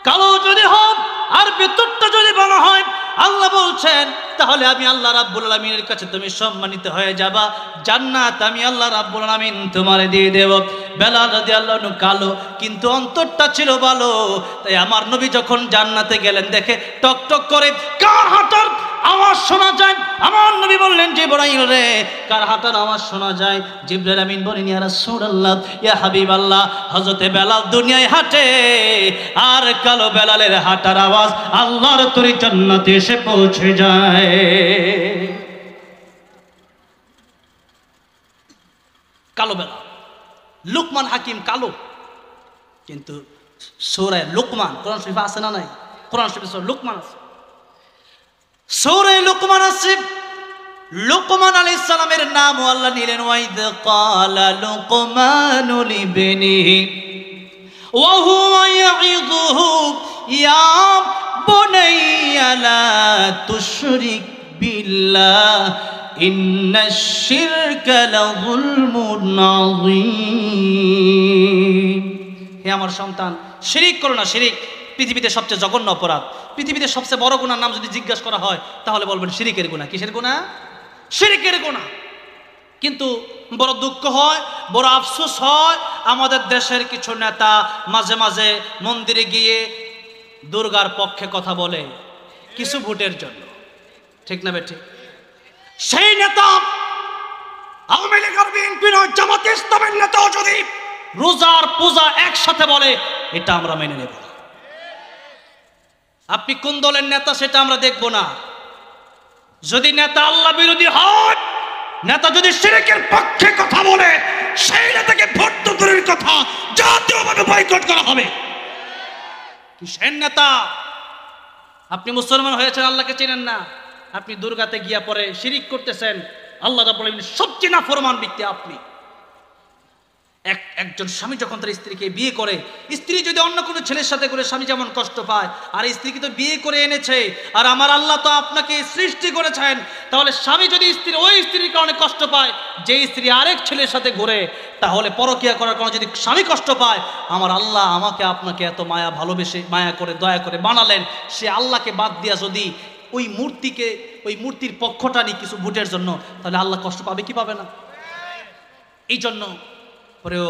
Speaker 1: কালো যদি হয় আর ভেতরটা যদি ভালো হয়, আল্লাহ বলছেন তাহলে আমি আল্লাহ রাব্বুল আলামিনের কাছে তুমি সম্মানিত হয়ে যাবা, জান্নাত আমি আল্লাহ রাব্বুল আলামিন তোমারে দিয়ে দেব। বেলাল রাদিয়াল্লাহু আনহু কালো কিন্তু অন্তরটা ছিল ভালো। তাই আমার নবী যখন জান্নাতে গেলেন দেখে টকটক করে কার হাঁটার আওয়াজ শোনা যায়। আমার নবী বললেন জিবরাইল রে, কার হাঁটার আওয়াজ শোনা যায়? জিবরাইল আমিন বলেন ইয়া রাসূলুল্লাহ, ইয়া হাবিবাল্লাহ, হযরতে বেলাল দুনিয়ায় হাঁটে আর কালো বেলালের হাঁটার আওয়াজ আল্লাহর তরি জান্নাতে এসে পৌঁছে যায়। কালো বেলাল, লুকমান হাকিম কালো, কিন্তু সূরা লুকমান কোরআন শরীফে আছে না নাই? কোরআন শরীফে সূরা লুকমান আছে, সূরা লুকমান আছে। লুকমান আলাইহিস সালামের নাম আল্লাহ নিলেন ওয়াইদ ক্বালা লুকমানু লিবনিহি ওয়া হুয়া ইয়াইযুহু ইয়া বুনাইয়া লা তুশরিক বিল্লাহ ইন্নাশ শিরকা লাযুলমুন আযীম। হে আমার সন্তান, শিরিক করো না। শিরিক পৃথিবীতে সবচেয়ে জঘন্য অপরাধ। পৃথিবীতে সবচেয়ে বড় গুনার নাম যদি জিজ্ঞাসা করা হয় তাহলে বলবেন শিরিকের গুনাহ। কিসের গুনাহ? শিরিকের গুনাহ। কিন্তু বড় দুঃখ হয়, বড় আফসোস হয়, আমাদের দেশের কিছু নেতা মাঝে মাঝে মন্দিরে গিয়ে দুর্গার পক্ষে কথা বলে কিছু ভোটের জন্য, ঠিক না বেঠিক? সেই নেতা আওয়ামী লীগ আর বিএনপি নয়, জামাতে ইসলামের নেতাও যদি রোজার পূজা একসাথে বলে এটা আমরা মেনে নেব না। আপনি কোন দলের নেতা সেটা আমরা দেখব না। যদি নেতা আল্লাহ বিরোধী হয়, নেতা যদি শিরকের পক্ষে কথা বলে, সেই নেতাকে ভোট দূরের কথা জাতীয়ভাবে বয়কট করা হবে। কিসের নেতা? আপনি মুসলমান হয়েছেন, আল্লাহকে চেনেন না, আপনি দুর্গাতে গিয়া পরে শিরিক করতেছেন। আল্লাহ রাব্বুল আলামিন সবচেয়ে নাফরমান ব্যক্তি আপনি। একজন স্বামী যখন তার স্ত্রীকে বিয়ে করে, স্ত্রী যদি অন্য কোনো ছেলের সাথে করে স্বামী যেমন কষ্ট পায়, আর স্ত্রীকে তো বিয়ে করে এনেছে, আর আমার আল্লাহ তো আপনাকে সৃষ্টি করেছেন, তাহলে স্বামী যদি ওই স্ত্রীর কারণে কষ্ট পায়, যে স্ত্রী আরেক ছেলের সাথে ঘুরে, তাহলে পরকীয়া করার কারণে যদি স্বামী কষ্ট পায়, আমার আল্লাহ আমাকে আপনাকে এত মায়া ভালোবেসে মায়া করে দয়া করে বানালেন, সে আল্লাহকে বাদ দিয়া যদি ওই মূর্তির পক্ষটা নিয়ে কিছু ভোটের জন্য, তাহলে আল্লাহ কষ্ট পাবে কি পাবে না? এই জন্য প্রিয়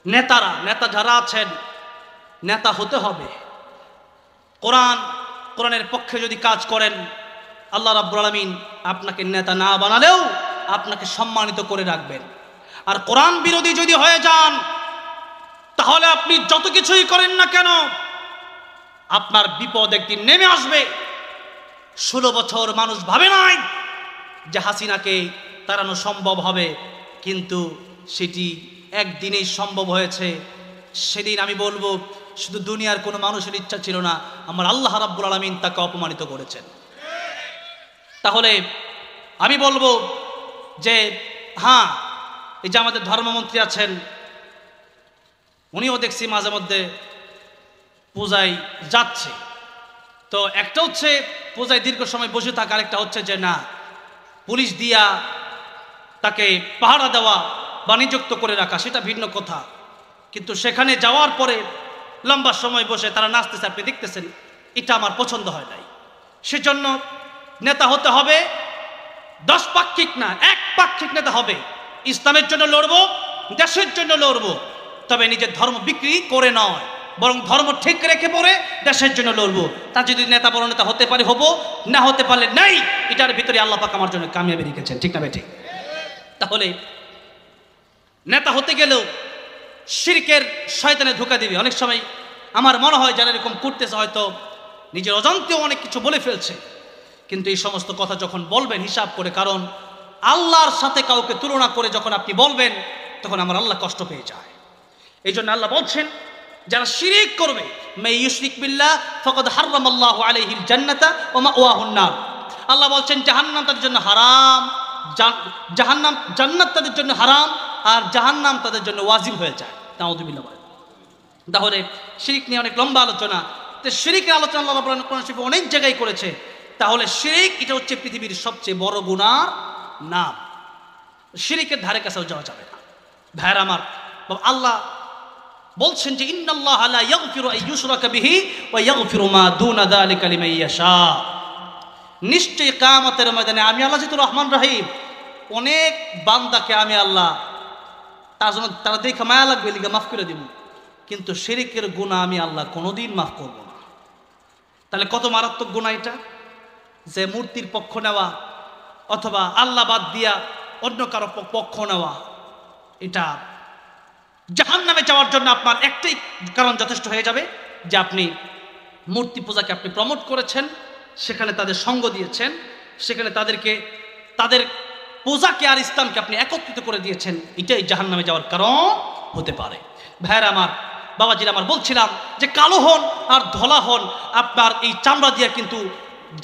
Speaker 1: নেতা যারা আছেন, নেতা হতে হবে কোরআনের পক্ষে যদি কাজ করেন, আল্লাহ রাব্বুল আলামিন আপনাকে নেতা না বানালেও আপনাকে সম্মানিত করে রাখবেন। আর কোরআন বিরোধী যদি হয়ে যান, তাহলে আপনি যত কিছুই করেন না কেন আপনার বিপদ একদিন নেমে আসবে। 16 বছর মানুষ ভাবে নাই যে হাসিনাকে তাড়ানো সম্ভব হবে, কিন্তু সেটি একদিনেই সম্ভব হয়েছে। সেদিন আমি বলবো শুধু দুনিয়ার কোনো মানুষের ইচ্ছা ছিল না, আমার আল্লাহ রাব্বুল আলামিন তাকে অপমানিত করেছেন। তাহলে আমি বলবো যে হ্যাঁ, এই যে আমাদের ধর্মমন্ত্রী আছেন, উনিও দেখছি মাঝে মধ্যে পূজায় যাচ্ছে। তো একটা হচ্ছে পূজায় দীর্ঘ সময় বসে থাকা, আরেকটা হচ্ছে যে না, পুলিশ দিয়া তাকে পাহারা দেওয়া বা নিযুক্ত করে রাখা, সেটা ভিন্ন কথা। কিন্তু সেখানে যাওয়ার পরে লম্বা সময় বসে তারা নাচতেছে, আপনি দেখতেছেন, এটা আমার পছন্দ হয় নাই। সেজন্য নেতা হতে হবে 10 পাক্ষিক না, 1 পাক্ষিক নেতা হবে। ইসলামের জন্য লড়বো, দেশের জন্য লড়বো, তবে নিজের ধর্ম বিক্রি করে নয়, বরং ধর্ম ঠিক রেখে পড়ে দেশের জন্য লড়বো। তা যদি নেতা বড় নেতা হতে পারে হবো, না হতে পারলে নাই। এটার ভিতরে আল্লাহ পাক আমার জন্য কামিয়াবি রেখেছেন, ঠিক না বেঠিক? তাহলে নেতা হতে গেলেও শিরকের শয়তানে ধোঁকা দিবে। অনেক সময় আমার মনে হয় যারা এরকম করতেছে হয়তো নিজের অজান্তেও অনেক কিছু বলে ফেলছে। কিন্তু এই সমস্ত কথা যখন বলবেন হিসাব করে, কারণ আল্লাহর সাথে কাউকে তুলনা করে যখন আপনি বলবেন তখন আমার আল্লাহ কষ্ট পেয়ে যায়। এই জন্য আল্লাহ বলছেন যারা শিরিক করবে, মা ইউশরিক বিল্লাহ ফাকাদ হারামাল্লাহু আলাইহিল জান্নাতা ওয়া মাওয়াহুন নার। আল্লাহ বলছেন জাহান্নাম তাদের জন্য হারাম, জান্নাত তাদের জন্য হারাম, আর জাহান্নাম তাদের জন্য ওয়াজিব হয়ে যায়। নাউযুবিল্লাহ। তাহলে শিরিক নিয়ে অনেক লম্বা আলোচনা, তো শিরিকের আলোচনা আল্লাহ রাব্বুল আলামিন কোরআন শরীফে অনেক জায়গায় করেছে। তাহলে শিরিক এটা হচ্ছে পৃথিবীর সবচেয়ে বড় গুনার নাম। শিরিকের ধারে কাছেও যাওয়া যাবে না। ভাইয়ের আমার, আল্লাহ বলছেন যে ইন্নাল্লাহা লা ইয়াগফিরু আন ইউশরাকা বিহি ওয়া ইয়াগফিরু মা দুনা যালিকা লিমান ইয়াশা। নিশ্চয়ই কিয়ামতের ময়দানে আমি আল্লাহ যেহেতু রহমান রহিম, অনেক বান্দাকে আমি আল্লাহ তার জন্য তারা দেখে মায়া লাগবে লিগা মাফ করে দিব, কিন্তু শিরিকের গুনাহ আমি আল্লাহ কোনোদিন মাফ করব না। তাহলে কত মারাত্মক গুনাহ এটা, যে মূর্তির পক্ষ নেওয়া অথবা আল্লাহ বাদ দিয়া অন্য কারো পক্ষ নেওয়া, এটা জাহান্নামে যাওয়ার জন্য আপনার একটাই কারণ যথেষ্ট হয়ে যাবে, যে আপনি মূর্তি পূজাকে আপনি প্রমোট করেছেন, সেখানে তাদের সঙ্গ দিয়েছেন, সেখানে তাদের পূজাকে আর ইসলামকে আপনি একত্রিত করে দিয়েছেন। এটাই জাহান্নামে যাওয়ার কারণ হতে পারে। ভাইয়েরা আমার, বাবাজিরা আমার, বলছিলাম যে কালো হন আর ধলা হন, আপনার এই চামড়া দিয়ে কিন্তু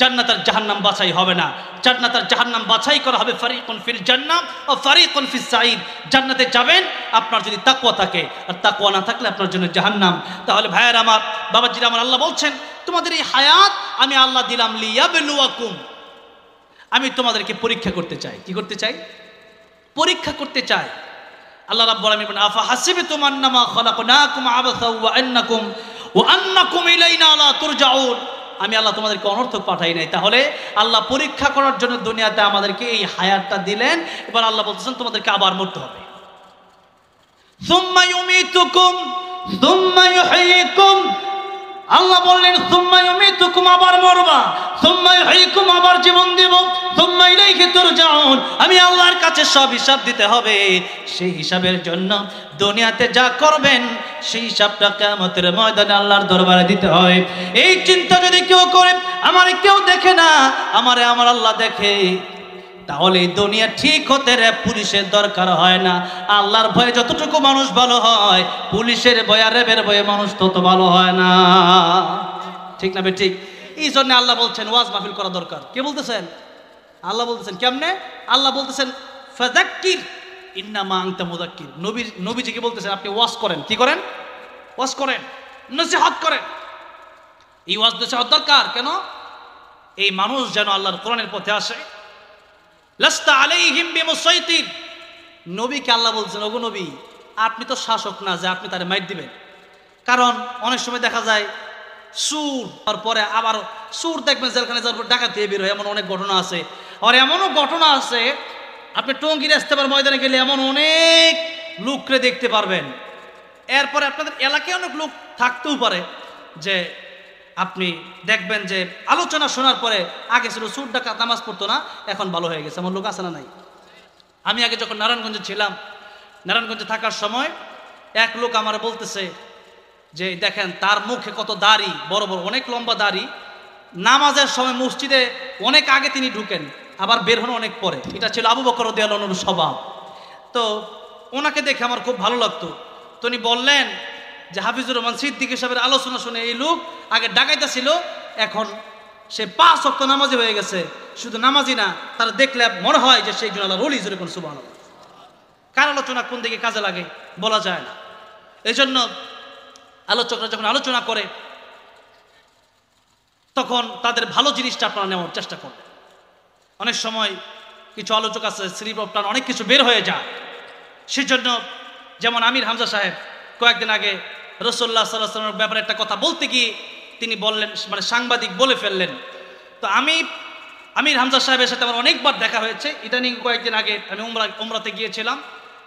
Speaker 1: জান্নাত আর জাহান্নাম বাছাই হবে না। জান্নাত আর জাহান্নাম বাছাই করা হবে ফারিকুন ফিল জান্নাহ ওয়া ফারিকুন ফিস সাঈদ। জান্নাতে যাবেন আপনার যদি তাকওয়া থাকে, আর তাকওয়া না থাকলে আপনার জন্য জাহান্নাম। তাহলে ভাইয়েরা আমার, বাবাজিরা আমার, আল্লাহ বলছেন তোমাদের এই হায়াত আমি আল্লাহ দিলাম লিয়াবলুয়াকুম, আমি তোমাদেরকে পরীক্ষা করতে চাই। কি করতে চাই? পরীক্ষা করতে চাই। আল্লাহ রাব্বুল আলামিন বলেন আফা হাসিবতুম আন্নামা খালাকনাকুম আবাসা ওয়া আন্নাকুম ইলাইনা লা তুরজাউন। আমি আল্লাহ তোমাদেরকে অনর্থক পাঠাই নাই। তাহলে আল্লাহ পরীক্ষা করার জন্য দুনিয়াতে আমাদেরকে এই হায়াতটা দিলেন। এবার আল্লাহ বলতেছেন তোমাদেরকে আবার মরতে হবে। সুম্মা ইউমিতুকুম সুম্মা ইউহয়িকুম। আল্লাহ বললেন সুম্মা ইউমিতুকুম, আবার মরবা, সুম্মা ইউহয়িকুম, আবার জীবন দেব, সুম্মা ইলাইহি তুরজাউন। আমি আল্লাহর কাছে সব হিসাব দিতে হবে। সেই হিসাবের জন্য দুনিয়াতে যা করবেন সেই হিসাবটা কিয়ামতের ময়দানে আল্লাহর দরবারে দিতে হয়। এই চিন্তা যদি কেউ করে, আমারে কেউ দেখে না, আমারে আমার আল্লাহ দেখে, তাহলে দুনিয়া ঠিক হতে রে পুলিশের দরকার হয় না। আল্লাহর ভয়ে যতটুকু মানুষ ভালো হয়, পুলিশের ভয়ে আর রেবের ভয়ে মানুষ তত ভালো হয় না। ঠিক না ঠিক? এই জন্য আল্লাহ বলছেন ওয়াজ মাহফিল করা দরকার। কে বলতেছেন? আল্লাহ বলতেছেন। কেমনে? আল্লাহ বলতেছেন ফাযাক্কির ইন্নামা আনতা মুযাক্কির। নবীজিকে বলতেছেন আপনি ওয়াজ করেন। কি করেন? ওয়াজ করেন, নসিহত করেন। এই ওয়াজ নসিহত দরকার কেন? এই মানুষ যেন আল্লাহর কোরআনের পথে আসে। লাস্তা আলাইহিম বিমুসাইতির। নবীকে আল্লাহ বলছেন ওগো নবী, আপনি তো শাসক না যে আপনি তারে মাইর দিবেন। কারণ অনেক সময় দেখা যায় সুর, তারপরে আবার সুর দেখবেন জেলখানে যাওয়ার পর ডাকাত দিয়ে বের হয়, এমন অনেক ঘটনা আছে। আর এমনও ঘটনা আছে আপনি টঙ্গীর ইস্তেমার ময়দানে গেলে এমন অনেক লোকরে দেখতে পারবেন। এরপরে আপনাদের এলাকায় অনেক লোক থাকতেও পারে যে আপনি দেখবেন যে আলোচনা শোনার পরে আগে ছিল সুর ডাকাত নামাজ পড়তো না, এখন ভালো হয়ে গেছে। এমন লোক আছে না নাই? আমি আগে যখন নারায়ণগঞ্জে ছিলাম, নারায়ণগঞ্জে থাকার সময় এক লোক আমার বলতেছে যে দেখেন তার মুখে কত দাড়ি, বড় বড় অনেক লম্বা দাড়ি, নামাজের সময় মসজিদে অনেক আগে তিনি ঢুকেন, আবার বের হন অনেক পরে। এটা ছিল আবু বকর রাদিয়াল্লাহু আনহুর স্বভাব। তো ওনাকে দেখে আমার খুব ভালো লাগতো। তো উনি বললেন যে হাফিজুর রহমান সিদ্দিকী সাহেবের আলোচনা শুনে এই লোক আগে ডাকাইতা ছিল, এখন সে 5 ওয়াক্ত নামাজি হয়ে গেছে। শুধু নামাজি না, তার দেখলে মনে হয় যে সেই জন্য আল্লাহর ওলি। জোরে কোন সুবহানাল্লাহ। কার আলোচনা কোন দিকে কাজে লাগে বলা যায় না। এই জন্য আলোচকরা যখন আলোচনা করে তখন তাদের ভালো জিনিসটা আপনারা নেওয়ার চেষ্টা করবেন। অনেক সময় কিছু আলোচক আছে স্লিপ অফ টান অনেক কিছু বের হয়ে যায়। সেজন্য যেমন আমির হামজা সাহেব কয়েকদিন আগে রাসূলুল্লাহ সাল্লাল্লাহু আলাইহি ওয়াসাল্লামের ব্যাপারে একটা কথা বলতে গিয়ে তিনি বললেন, মানে সাংবাদিক বলে ফেললেন। তো আমির হামজা সাহেবের সাথে আমার অনেকবার দেখা হয়েছে। ইদানিং কয়েকদিন আগে আমি উমরাতে গিয়েছিলাম,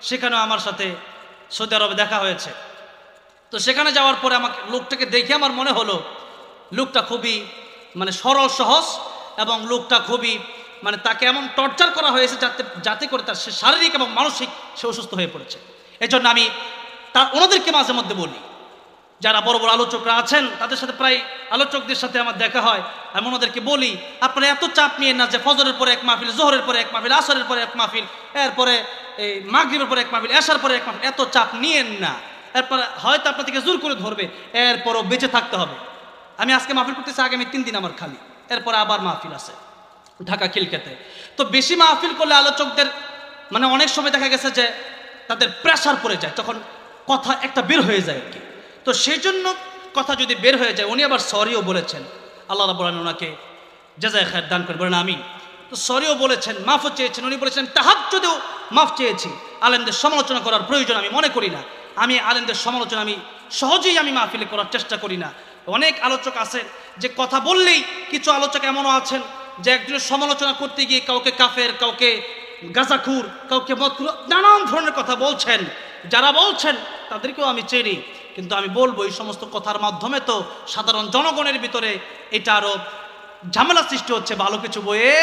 Speaker 1: সেখানেও আমার সাথে সৌদি আরবে দেখা হয়েছে। তো সেখানে যাওয়ার পরে আমাকে লোকটাকে দেখে আমার মনে হলো লোকটা খুবই মানে সরল সহজ, এবং লোকটা খুবই মানে তাকে এমন টর্চার করা হয়েছে যাতে করে তার সে শারীরিক এবং মানসিক সে অসুস্থ হয়ে পড়েছে। এই জন্য আমি ওনাদেরকে মাঝে মধ্যে বলি যারা বড় বড় আলোচকরা আছেন তাদের সাথে প্রায় আলোচকদের সাথে আমার দেখা হয়। আমি ওনাদেরকে বলি, আপনারা এত চাপ নিয়েন না যে ফজরের পরে এক মাহফিল, জোহরের পরে এক মাহফিল, আসরের পরে এক মাহফিল, এরপরে এই মাগরিবের পরে এক মাহফিল, এশার পরে এক মাহফিল, এত চাপ নিয়েন না। এরপরে হয়তো আপনাদেরকে জোর করে ধরবে, এরপরও বেঁচে থাকতে হবে। আমি আজকে মাহফিল করতেছি, আগামী 3 দিন আমার খালি, এরপরে আবার মাহফিল আছে ঢাকা খিলক্ষেতে। তো বেশি মাহফিল করলে আলোচকদের মানে অনেক সময় দেখা গেছে যে তাদের প্রেশার পড়ে যায়, তখন কথা একটা বের হয়ে যায় আর কি। তো সেই জন্য কথা যদি বের হয়ে যায়, উনি আবার সরিও বলেছেন, আল্লাহ রাব্বুল আলামিন ওনাকে জাযায়ে খায়ের দান করে, বলেন আমিন। তো সরিও বলেছেন, মাফও চেয়েছেন। উনি বলেছেন তাহাজ্জুদেও মাফ চেয়েছি। আলেমদের সমালোচনা করার প্রয়োজন আমি মনে করি না। আমি আলেমদের সমালোচনা আমি সহজেই আমি মাহফিলে করার চেষ্টা করি না। অনেক আলোচক আছেন যে কথা বললেই, কিছু আলোচক এমনও আছেন যে একজনের সমালোচনা করতে গিয়ে কাউকে কাফের, কাউকে গাঁজাখুর, কাউকে মদখুর, নানান ধরনের কথা বলছেন। যারা বলছেন তাদেরকেও আমি চিনি, কিন্তু আমি বলবো এই সমস্ত কথার মাধ্যমে তো সাধারণ জনগণের ভিতরে এটা আরো ঝামেলা সৃষ্টি হচ্ছে, ভালো কিছু বয়ে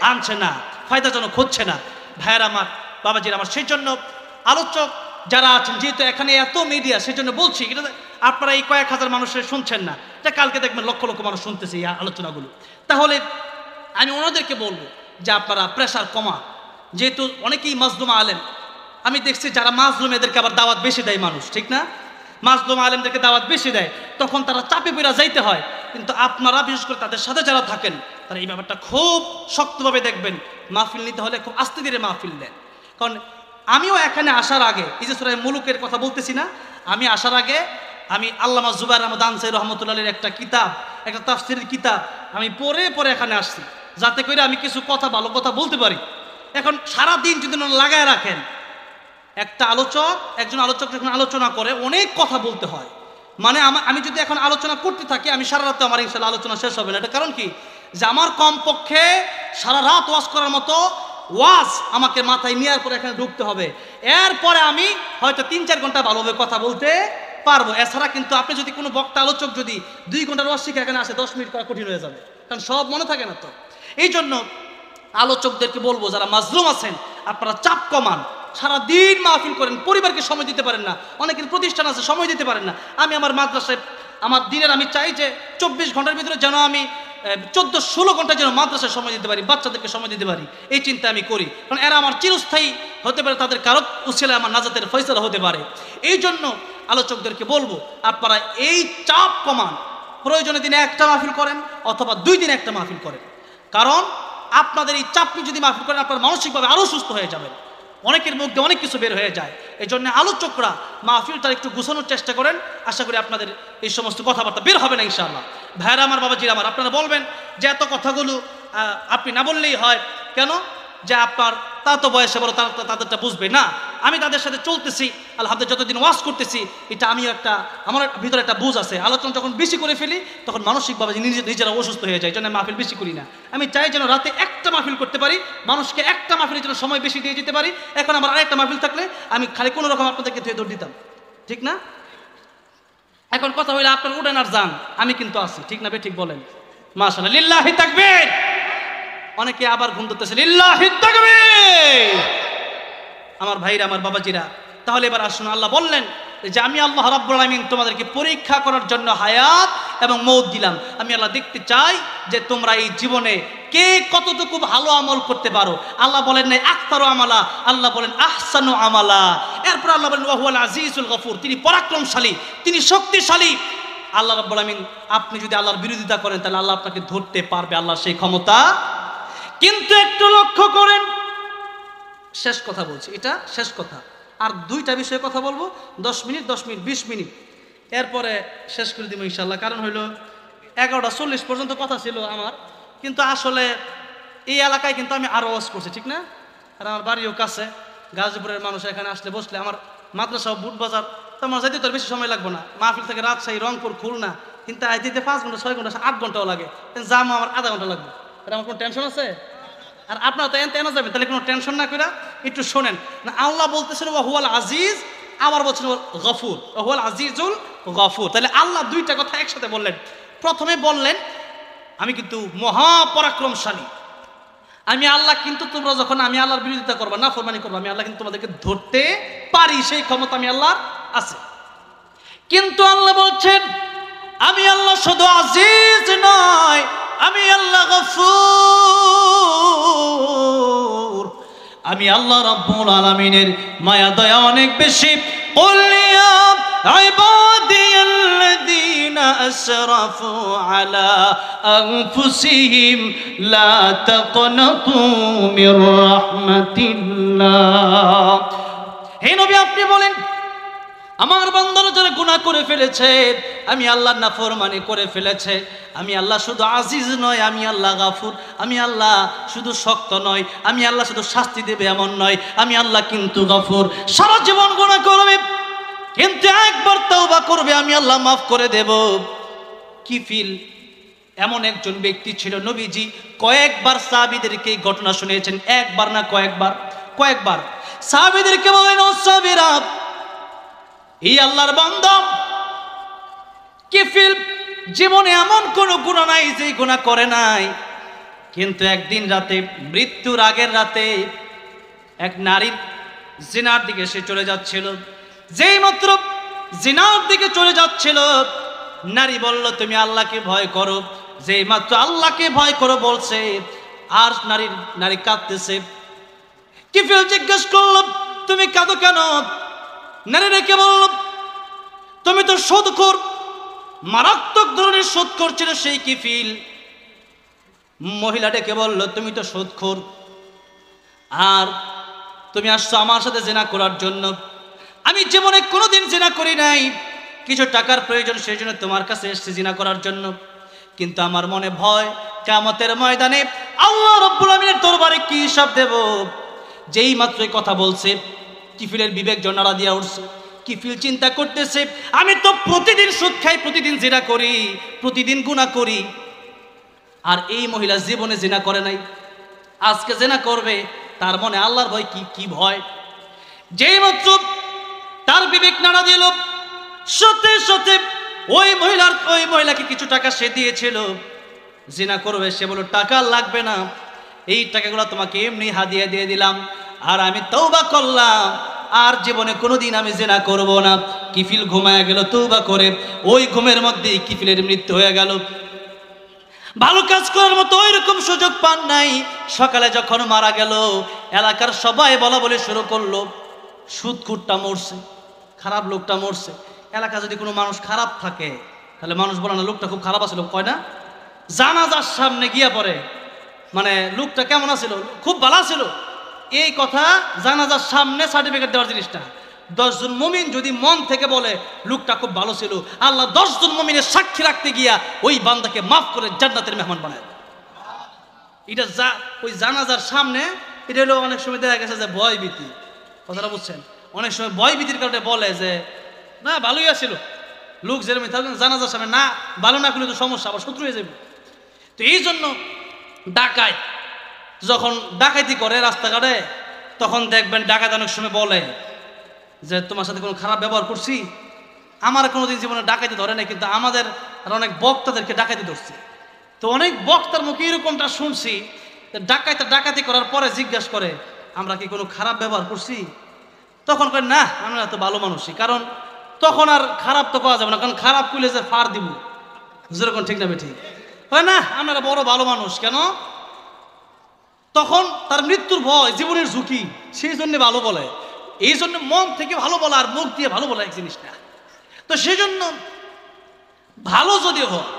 Speaker 1: আনছে না, ফায়দাজনক হচ্ছে না। ভাইয়ের আমার, বাবাজির আমার, সেই জন্য আলোচক যারা আছেন, যেহেতু এখানে এত মিডিয়া, সেই জন্য বলছি এটা আপনারা এই কয়েক হাজার মানুষের শুনছেন না, এটা কালকে দেখবেন লক্ষ লক্ষ মানুষ শুনতেছে এই আলোচনাগুলো। তাহলে আমি ওনাদেরকে বলবো যে আপনারা প্রেশার কমা, যেহেতু অনেকেই মাজলুম আলেম, আমি দেখছি যারা মাজলুম এদেরকে আবার দাওয়াত বেশি দেয় মানুষ, ঠিক না? মাজলুম আলেমদেরকে দাওয়াত বেশি দেয়, তখন তারা চাপে পেরা যাইতে হয়। কিন্তু আপনারা বিশেষ করে তাদের সাথে যারা থাকেন, তারা এই ব্যাপারটা খুব শক্তভাবে দেখবেন। মাহফিল নিতে হলে খুব আস্তে ধীরে মাহফিল নেন। কারণ আমিও এখানে আসার আগে, এই যে সূরা মুলুকের কথা বলতেছি না, আমি আসার আগে আমি আল্লামা জুবায়ের আহমদ আনসারী রাহমাতুল্লাহির একটা কিতাব, একটা তাফসীরের কিতাব আমি পড়ে পড়ে এখানে আসছি, যাতে করে আমি কিছু কথা, ভালো কথা বলতে পারি। এখন সারা দিন যদি লাগায় রাখেন, একটা আলোচক, একজন আলোচক যখন আলোচনা করে অনেক কথা বলতে হয়, মানে আমি যদি এখন আলোচনা করতে থাকি, আমি সারা রাতে আমার ইনশাআল্লাহ আলোচনা শেষ হবে না। এটা কারণ কি, যে আমার কমপক্ষে সারা রাত ওয়াজ করার মতো ওয়াজ আমাকে মাথায় নেওয়ার পরে এখানে ঢুকতে হবে। এরপরে আমি হয়তো 3-4 ঘন্টা ভালোভাবে কথা বলতে পারবো। এছাড়া কিন্তু আপনি যদি কোনো বক্তা আলোচক যদি 2 ঘন্টার ওয়াজ শিখে এখানে আসে, 10 মিনিট করা কঠিন হয়ে যাবে, কারণ সব মনে থাকে না। তো এই জন্য আলোচকদেরকে বলবো, যারা মাজলুম আছেন আপনারা চাপ কমান, সারাদিন মাহফিল করেন, পরিবারকে সময় দিতে পারেন না, অনেকের প্রতিষ্ঠান আছে সময় দিতে পারেন না। আমি আমার মাদ্রাসায় আমার দিনের আমি চাই যে 24 ঘন্টার ভিতরে যেন আমি 14-16 ঘন্টা যেন মাদ্রাসায় সময় দিতে পারি, বাচ্চাদেরকে সময় দিতে পারি, এই চিন্তা আমি করি। কারণ এরা আমার চিরস্থায়ী হতে পারে, তাদের কারো উসিলায় আমার নাজাতের ফয়সালা হতে পারে। এই জন্য আলোচকদেরকে বলবো আপনারা এই চাপ কমান, প্রয়োজনে দিনে একটা মাহফিল করেন অথবা 2 দিনে একটা মাহফিল করেন। কারণ আপনাদের এই চাপ নিয়ে যদি মাহফিল করেন, আপনারা মানসিকভাবে আরও সুস্থ হয়ে যাবেন, অনেকের মধ্যে অনেক কিছু বের হয়ে যায়। এই জন্য আলোচকরা মাহফিলটা একটু গুছানোর চেষ্টা করেন, আশা করি আপনাদের এই সমস্ত কথাবার্তা বের হবে না ইনশাআল্লাহ। ভাইরা আমার, বাবাজিরা আমার, আপনারা বলবেন যে এত কথাগুলো আপনি না বললেই হয় কেন, যে আপনার তা তো বয়সে বড়, তাদেরটা বুঝবে না। আমি তাদের সাথে চলতেছি আলহামদুলিল্লাহ, যতদিন ওয়াজ করতেছি, এটা আমিও একটা, আমার ভিতরে একটা বুঝ আছে। আলোচনা যখন বেশি করে ফেলি তখন মানসিকভাবে নিজেরা অসুস্থ হয়ে যায়, এই জন্য মাহফিল বেশি করি না। আমি চাই যেন রাতে একটা মাহফিল করতে পারি, মানুষকে একটা মাহফিলের জন্য সময় বেশি দিয়ে যেতে পারি। এখন আমার আরেকটা মাহফিল থাকলে আমি খালি কোনো রকম আপনাদেরকে ধুয়ে দৌড় দিতাম, ঠিক না? এখন কথা হইলে আপনার উঠেন আর যান, আমি কিন্তু আছি, ঠিক না? ঠিক বলেন মাশাআল্লাহ, লিল্লাহি তাকবীর। অনেকে আবার ঘুম ধরতেছে, লিল্লাহি তাকবীর। আমার ভাইরা, আমার বাবাজিরা, তাহলে এবার আসুন, আল্লাহ বললেন যে আমি আল্লাহ রাব্বুল আলামিন তোমাদেরকে পরীক্ষা করার জন্য হায়াত এবং মৌত দিলাম। আমি আল্লাহ দেখতে চাই যে তোমরা এই জীবনে কে কতটুকু ভালো আমল করতে পারো। আল্লাহ বলেন নাই আকতারু আমালা, আল্লাহ বলেন আহসানু আমালা। এরপর আল্লাহ বলেন ওয়া হুয়াল আজিজুল গফুর, তিনি পরাক্রমশালী, তিনি শক্তিশালী। আল্লাহ রাব্বুল আলামিন, আপনি যদি আল্লাহর বিরোধিতা করেন তাহলে আল্লাহ আপনাকে ধরতে পারবে, আল্লাহর সেই ক্ষমতা। কিন্তু একটু লক্ষ্য করেন, শেষ কথা বলছি, এটা শেষ কথা, আর 2টা বিষয়ে কথা বলবো, 10 মিনিট 20 মিনিট, এরপরে শেষ করে দিব ইনশাআল্লাহ। কারণ হইল 11:40 পর্যন্ত কথা ছিল আমার, কিন্তু আসলে এই এলাকায় কিন্তু আমি আরও ওয়াজ করছি, ঠিক না? আর আমার বাড়িও কাছে, গাজীপুরের মানুষ এখানে আসলে বসলে, আমার মাদ্রাসা বুট বাজার, তো আমার যাইতে তো বেশি সময় লাগবে না। মাহফিল থেকে রাজশাহী, রংপুর, খুলনা, কিন্তু আইতে 5 ঘন্টা 6 ঘন্টা 8 ঘন্টাও লাগে, জামও আমার আধা ঘন্টা লাগবে। এটা আমার কোনো টেনশন আছে? আর আপনারা তো এনে যাবেন, তাহলে কোনো টেনশন না করে একটু শোনেন না। আল্লাহ বলতেছেন ওয়া হুয়াল আজিজ, আবার বলছেন গফুর, ওয়া হুয়াল আজিজুল গফুর। তাহলে আল্লাহ 2টা কথা একসাথে বললেন। প্রথমে বললেন আমি কিন্তু মহাপরাক্রমশালী, আমি আল্লাহ, কিন্তু তোমরা যখন আমি আল্লাহর বিরোধিতা করবা, নাফরমানি করবা, আমি আল্লাহ কিন্তু তোমাদেরকে ধরতে পারি, সেই ক্ষমতা আমি আল্লাহর আছে। কিন্তু আল্লাহ বলছেন আমি আল্লাহ শুধু আজিজ নয়, আমি আল্লাহ গফুর, আমি আল্লাহ রাব্বুল আলামিনের মায়া দয়া অনেক বেশি। কুল ইয়া ইবাদিয়াল্লাযীনা আসরাফু আলা আনফুসিহিম লা তাকনাতু মির রাহমাতিল্লাহ। হে নবী আপনি বলেন আমার বান্দারা যারা গুনাহ করে ফেলেছে, আমি আল্লাহর নাফরমানি করে ফেলেছে, আমি আল্লাহ শুধু আজিজ নয়, আমি আল্লাহ গাফুর, আমি আল্লাহ শুধু শক্ত নয়, আমি আল্লাহ শুধু শাস্তি দেবে এমন নয়, আমি আল্লাহ কিন্তু গাফুর। সারা জীবন গুনাহ করবে কিন্তু একবার তওবা করবে, আমি আল্লাহ মাফ করে দেব। কিফিল এমন একজন ব্যক্তি ছিল, নবীজি কয়েকবার সাহাবীদেরকে এই ঘটনা শুনিয়েছেন, একবার না কয়েকবার সাহাবীদেরকে বলেন, ও সাহাবীরা, এই আল্লাহর বান্দা কিফিল জীবনে এমন কোন গুনাহ নাই যে গুনাহ করে নাই, কিন্তু একদিন রাতে, মৃত্যুর আগের রাতে এক নারীর জিনার দিকে সে চলে যাচ্ছিল। যেই মাত্র জিনার দিকে চলে যাচ্ছিল, নারী বলল তুমি আল্লাহকে ভয় করো। যেই মাত্র আল্লাহকে ভয় করো বলছে, আর নারী কাঁদতেছে। কিফিল জিজ্ঞেস করলো তুমি কাঁদো কেন? নারী রেখে বলল তুমি তো সুদখোর, মারাত্মক ধরনের সুদখোর ছিল সেই কিফিল। মহিলা ডেকে বলল তুমি তো সুদখোর, আর তুমি আসছো আমার সাথে জিনা করার জন্য। আমি জীবনে কোনোদিন জিনা করি নাই, কিছু টাকার প্রয়োজন সেই জন্য তোমার কাছে এসেছি জিনা করার জন্য, কিন্তু আমার মনে ভয় কিয়ামতের ময়দানে আল্লাহ রাব্বুল আমিনের দরবারে কি হিসাব দেব। যেই মাত্র কথা বলছে কিফিলের বিবেক জনারা দিয়া উঠছে। কিফিল চিন্তা করতেছে আমি তো প্রতিদিন সুদ খাই, প্রতিদিন জিনা করি, প্রতিদিন গুনাহ করি, আর এই মহিলা জীবনে জিনা করে নাই, আজকে জিনা করবে। তার মনে আল্লাহর ভয় কি ভয়। যেই মাত্র তার বিবেক নাড়া দিল, সাথে সাথে ওই মহিলাকে কিছু টাকা সে দিয়েছিল জিনা করবে। সে বলল টাকা লাগবে না, এই টাকাগুলো তোমাকে এমনি হাদিয়া দিয়ে দিলাম, আর আমি তওবা করলাম, আর জীবনে কোনোদিন আমি জিনা করব না। কিফিল ঘুমায় গেল তওবা করে। ওই ঘুমের মধ্যে কিফিলের মৃত্যু হয়ে গেল। ভালো কাজ করার মতো ওই রকম সুযোগ পান নাই। সকালে যখন মারা গেল, এলাকার সবাই বলা বলে শুরু করলো সুদখোরটা মরছে, খারাপ লোকটা মরছে। এলাকা যদি কোনো মানুষ খারাপ থাকে তাহলে মানুষ বলে না লোকটা খুব খারাপ আছিল, কয় না? জানাজার সামনে গিয়া পড়ে মানে লোকটা কেমন আছিল, খুব ভালো ছিল, এই কথা জানাজার সামনে সার্টিফিকেট দেওয়ার জিনিসটা। 10 জন মুমিন যদি মন থেকে বলে লোকটা খুব ভালো ছিল, আল্লাহ 10 জন মুমিনের সাক্ষী রাখতে গিয়া ওই বান্দাকে মাফ করে জান্নাতের মেহমান বানায়। এটা ওই জানাজার সামনে, এটা হলো অনেক সময় দেখা গেছে যে ভয় ভীতি, কথাটা বুঝছেন? অনেক সময় ভয় ভীতির কারণে বলে যে না ভালোই আছিল লোক, যেরকম জানাজার সামনে না ভালো না করলে তো সমস্যা, আবার শত্রু হয়ে যাবে। তো এই জন্য ডাকাত যখন ডাকাতি করে রাস্তাঘাটে, তখন দেখবেন ডাকাত অনেক সময় বলে যে তোমার সাথে কোনো খারাপ ব্যবহার করছি। আমার কোনোদিন জীবনে ডাকাতি ধরে নাই, কিন্তু আমাদের অনেক বক্তাদেরকে ডাকাতি ধরছে। তো অনেক বক্তার মুখে এরকমটা শুনছি, ডাকাতি করার পরে জিজ্ঞাসা করে আমরা কি কোনো খারাপ ব্যবহার করছি? তখন কয় না আমরা তো ভালো মানুষই, কারণ তখন আর খারাপ তো পাওয়া যাবে না, কারণ খারাপ করলে যে ফার দিব, যেরকম ঠিক না বেঠিক হয় না, আমরা বড় ভালো মানুষ কেন? তখন তার মৃত্যুর ভয়, জীবনের ঝুঁকি, সেই জন্য ভালো বলে। এই জন্য মন থেকে ভালো বলা আর মুখ দিয়ে ভালো বলা এক জিনিস না। তো সেই জন্য ভালো যদি হয়,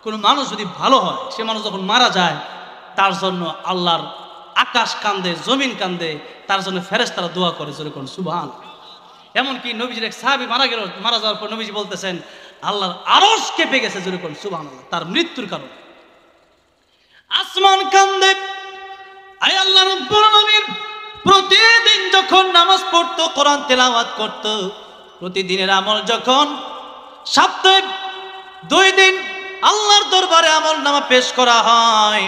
Speaker 1: কোনো মানুষ যদি ভালো হয়, সে মানুষ যখন মারা যায় তার জন্য আল্লাহর আকাশ কান্দে, জমিন কান্দে, তার জন্য ফেরেশতারা দোয়া করে, যেরকম সুবহান। এমনকি নবীজির এক সাহাবী মারা যাওয়ার পর নবীজি বলতেছেন আল্লাহর আরশ কেঁপে গেছে, যেরকম সুবহানাল্লাহ, তার মৃত্যুর কারণে। আসমান কান্দে। আয় আল্লাহ রাব্বুল আলামিন প্রতিদিন যখন নামাজ পড়তো, কোরআন তেলাওয়াত করত, প্রতিদিনের আমল যখন সপ্তাহে 2 দিন আল্লাহর দরবারে আমল নামা পেশ করা হয়,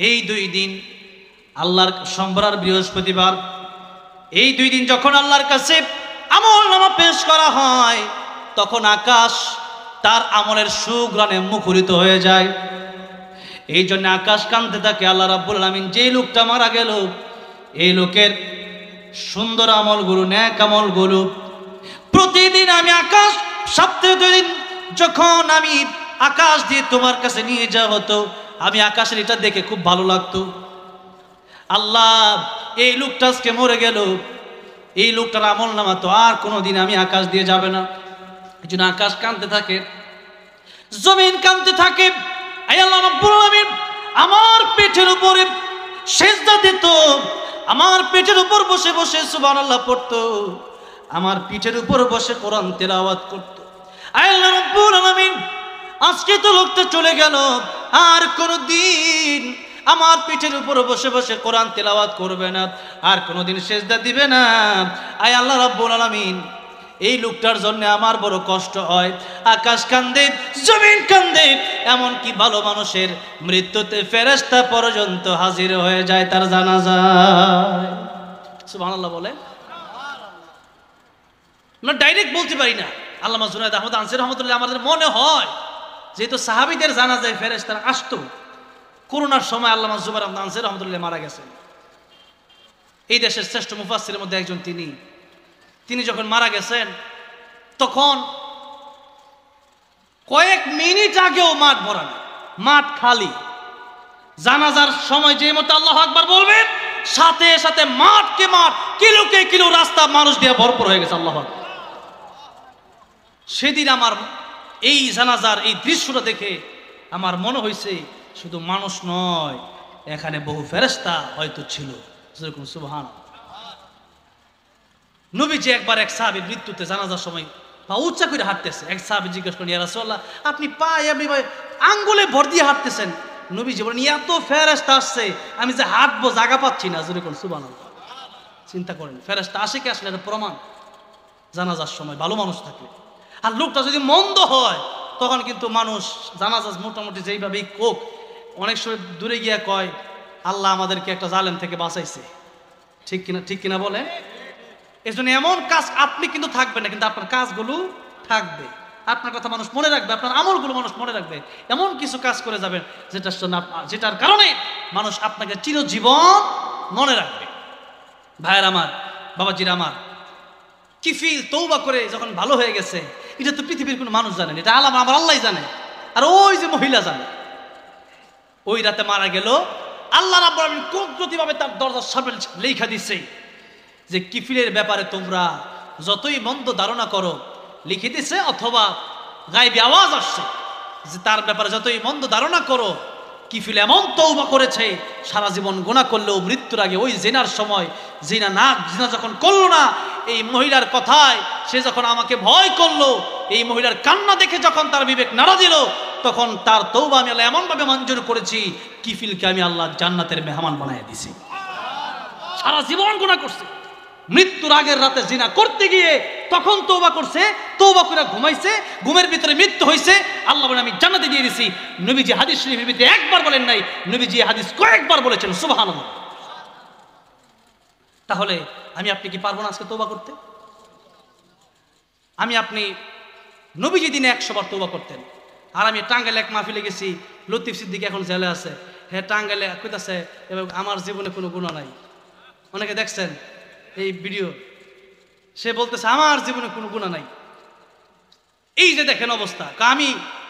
Speaker 1: এই 2 দিন আল্লাহর সোমবার আর বৃহস্পতিবার, এই 2 দিন যখন আল্লাহর কাছে আমল নামা পেশ করা হয়, তখন আকাশ তার আমলের সুঘ্রাণে মুখরিত হয়ে যায়। এই জন্য আকাশ কাঁদতে থাকে। আল্লাহ রাব্বুল আলামিন যেই লোকটা মারা গেল, এই লোকের সুন্দর আমলগুলো, নেক আমলগুলো প্রতিদিন আমি আকাশ যখন আমি আকাশ দিয়ে তোমার কাছে নিয়ে যাওয়া হতো, আমি আকাশের এটা দেখে খুব ভালো লাগতো। আল্লাহ, এই লোকটা আজকে মরে গেল, এই লোকটার আমল নামা তো আর কোনোদিন আমি আকাশ দিয়ে যাবে না। এই জন্য আকাশ কাঁদতে থাকে, জমিন কাঁদতে থাকে। আল্লাহ রাব্বুল আলামিন আমার পেটের উপরে সিজদা দিত, আমার পেটের উপর বসে বসে সুবহানাল্লাহ পড়তো, আমার পিঠের উপর বসে কোরআন তেলাওয়াত করত। আল্লাহ রাব্বুল আলামিন আজকে তো লোকটা চলে গেল, আর কোনোদিন আমার পিঠের উপর বসে বসে কোরআন তেলাওয়াত করবে না, আর কোনোদিন সিজদা দিবে না। আয় আল্লাহ রাব্বুল আলামিন, এই লোকটার জন্য আমার বড় কষ্ট হয়। আকাশ কান্দে, জমিন কান্দে, এমনকি ভালো মানুষের মৃত্যুতে ফেরেশতা পর্যন্ত হাজির হয়ে যায় তার জানাজায়। সুবহানাল্লাহ বলে। আমরা ডাইরেক্ট বলতে পারি না। আল্লামা জুনায়েদ আহমদ আনসারী রহমাতুল্লাহ আমাদের মনে হয় যেহেতু সাহাবীদের জানাজায় ফেরেশতারা আসতো। করোনার সময় আল্লামা জুবাইর আহমদ আনসারী রহমাতুল্লাহ মারা গেছেন। এই দেশের শ্রেষ্ঠ মুফাসসিরের মধ্যে একজন তিনি যখন মারা গেছেন, তখন কয়েক মিনিট আগেও মাঠ ভরা না, মাঠ খালি। জানাজার সময় যে মতো আল্লাহু আকবার বলবেন, সাথে সাথে মাঠকে মাঠ, কিলোকে কিলো রাস্তা মানুষ দিয়ে ভরপুর হয়ে গেছে। আল্লাহু আকবার। সেদিন আমার এই জানাজার এই দৃশ্যটা দেখে আমার মনে হয়েছে শুধু মানুষ নয়, এখানে বহু ফেরেশতা হয়তো ছিল। সুবহানাল্লাহ। নবীজি একবার এক সাহাবীর মৃত্যুতে জানাজার সময় পা উচ্চা করে হাঁটতেছে। এক সাহাবী জিজ্ঞেস করেন, ইয়া রাসূলুল্লাহ, আপনি পা এমনি আঙ্গুলে ভর দিয়ে হাঁটতেছেন। নবীজি বলেন, এত ফেরেশতা আসছে, আমি যে হাঁটবো জায়গা পাচ্ছি না। সুবহানাল্লাহ। চিন্তা করেন, ফেরেশতা আসে কি আসলে এটা প্রমাণ। জানাজার সময় ভালো মানুষ থাকলে, আর লোকটা যদি মন্দ হয়, তখন কিন্তু মানুষ জানাজা মোটামুটি যেইভাবেই হোক, অনেক সময় দূরে গিয়া কয়, আল্লাহ আমাদেরকে একটা জালেম থেকে বাঁচাইছে। ঠিক কিনা বলেন? এই জন্য এমন কাজ আপনি কিন্তু থাকবেন না, কিন্তু আপনার কাজগুলো থাকবে। আপনার কথা মানুষ মনে রাখবে, আপনার আমলগুলো মানুষ মনে রাখবে। এমন কিছু কাজ করে যাবেন যেটার কারণে মানুষ আপনাকে চিরজীবন মনে রাখবে। ভাইয়ের আমার, বাবাজির আমার, কিফিল তওবা করে যখন ভালো হয়ে গেছে, এটা তো পৃথিবীর কোনো মানুষ জানে না, এটা আমার আল্লাহই জানে। আর ওই যে মহিলা জানে, ওই রাতে মারা গেল। আল্লাহ রাব্বুল আলামিন কুদরতিভাবে তার দরজার সামনে লেখা দিছে যে কিফিলের ব্যাপারে তোমরা যতই মন্দ ধারণা করো, লিখে দিছে, অথবা গায়েবী আওয়াজ আসছে যে তার ব্যাপারে যতই মন্দ ধারণা করো, কিফিল এমন তওবা করেছে, সারা জীবন গুনাহ করলেও মৃত্যুর আগে ওই জিনার সময় জিনা যখন করলো না, এই মহিলার কথায় সে যখন আমাকে ভয় করলো, এই মহিলার কান্না দেখে যখন তার বিবেক নাড়া দিল, তখন তার তওবা আমি আল্লাহ এমনভাবে মঞ্জুর করেছি, কিফিলকে আমি আল্লাহ জান্নাতের মেহমান বানায় দিছি। সারা জীবন গুনাহ করছে, মৃত্যুর আগের রাতে জিনা করতে গিয়ে তখন তওবা করছে, তওবা করে ঘুমাইছে, ঘুমের ভিতরে মৃত্যু হয়েছে। আল্লাহ বলেন আমি জান্নাতে দিয়ে দিছি। নবীজি হাদিস শরীফের ভিতরে একবার বলেন নাই, নবীজি হাদিস কয়েকবার বলেছেন। সুবহানাল্লাহ। তাহলে আমি আপনি কি পারবো না আজকে তওবা করতে? আমি আপনি নবীজি দিনে 100 বার তওবা করতেন। আর আমি টাঙ্গাইলে এক মাহফিলে গেছি, লতিফ সিদ্দিকী এখন জেলে আছে। হ্যাঁ, টাঙ্গাইলে কইতাছে এবং আমার জীবনে কোনো গুনাহ নাই। অনেকে দেখছেন এই ভিডিও, সে বলতেছে আমার জীবনে কোনো গুনাহ নাই। এই যে দেখেন অবস্থা, আমি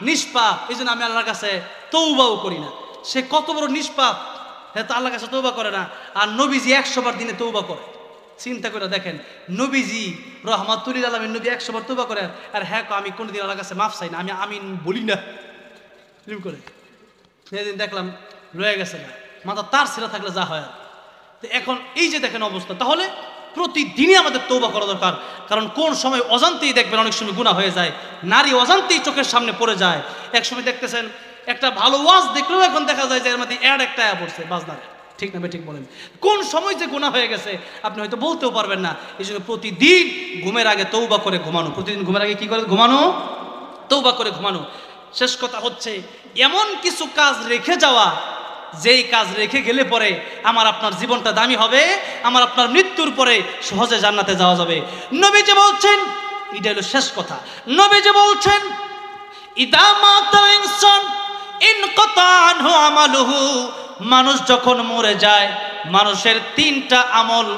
Speaker 1: নিষ্পাপ, এই জন্য আমি আল্লাহর কাছে তওবাও করি না। সে কত বড় নিষ্পাপ, হ্যাঁ, তো আল্লাহর কাছে তওবা করে না। আর নবীজি 100 বার দিনে তওবা করে। চিন্তা করে দেখেন, নবীজি রহমাতুল্লিল আলামিন নবী 100 বার তওবা করে, আর হ্যাঁ আমি কোনোদিন আল্লাহর কাছে মাফ চাই না, আমি আমিন বলি না করে। সেদিন দেখলাম রয়ে গেছে না, মাথা তার ছেড়া থাকলে যা হয়। তো এখন এই যে দেখেন অবস্থা, তাহলে প্রতিদিনই আমাদের তওবা করা দরকার। কারণ কোন সময় অজান্তেই দেখবেন অনেক সময় গুনাহ হয়ে যায়, নারী অজান্তেই চোখের সামনে পড়ে যায়। এক সময় দেখতেছেন একটা ভালো ওয়াজ দেখলেও এখন দেখা যায় যে এর মধ্যে অ্যাড একটা পড়ছে বাজনার। ঠিক না ঠিক বলেন? কোন সময় যে গুনাহ হয়ে গেছে আপনি হয়তো বলতেও পারবেন না। এই জন্য প্রতিদিন ঘুমের আগে তওবা করে ঘুমানো। প্রতিদিন ঘুমের আগে কি করে ঘুমানো? তওবা করে ঘুমানো। শেষ কথা হচ্ছে, এমন কিছু কাজ রেখে যাওয়া, যেই কাজ রেখে গেলে পরে আমার আপনার জীবনটা দামি হবে, আমার আপনার মৃত্যুর পরে সহজে জান্নাতে যাওয়া যাবে। নবীজি বলছেন, এটা হলো শেষ কথা, নবীজি বলছেন ইদা মাতাল ইনসান ইনকাতা আনহু আমালুহু, মানুষ যখন মরে যায় মানুষের 3টা আমল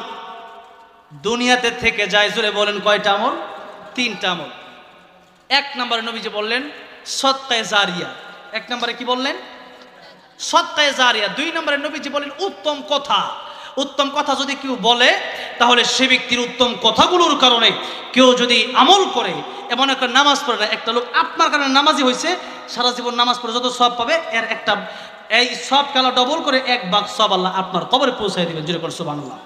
Speaker 1: দুনিয়াতে থেকে যায়। জোরে বলেন কয়টা আমল? 3টা আমল। এক নম্বরে নবীজি বললেন সদকায়ে জারিয়া। এক নম্বরে কি বললেন? সদকায়ে জারিয়া। দুই নম্বরে নবীজি বলেন উত্তম কথা। উত্তম কথা যদি কেউ বলে তাহলে সে ব্যক্তির উত্তম কথাগুলোর কারণে কেউ যদি আমল করে, এমন একটা নামাজ পড়ে না, একটা লোক আপনার কারণে নামাজি হয়েছে, সারা জীবন নামাজ পড়ে যত সওয়াব পাবে এর একটা এই সব কালা ডবল করে 1 ভাগ সওয়াব আল্লাহ আপনার কবরে পৌঁছায় দিবেন। জোরে করে সুবহানাল্লাহ।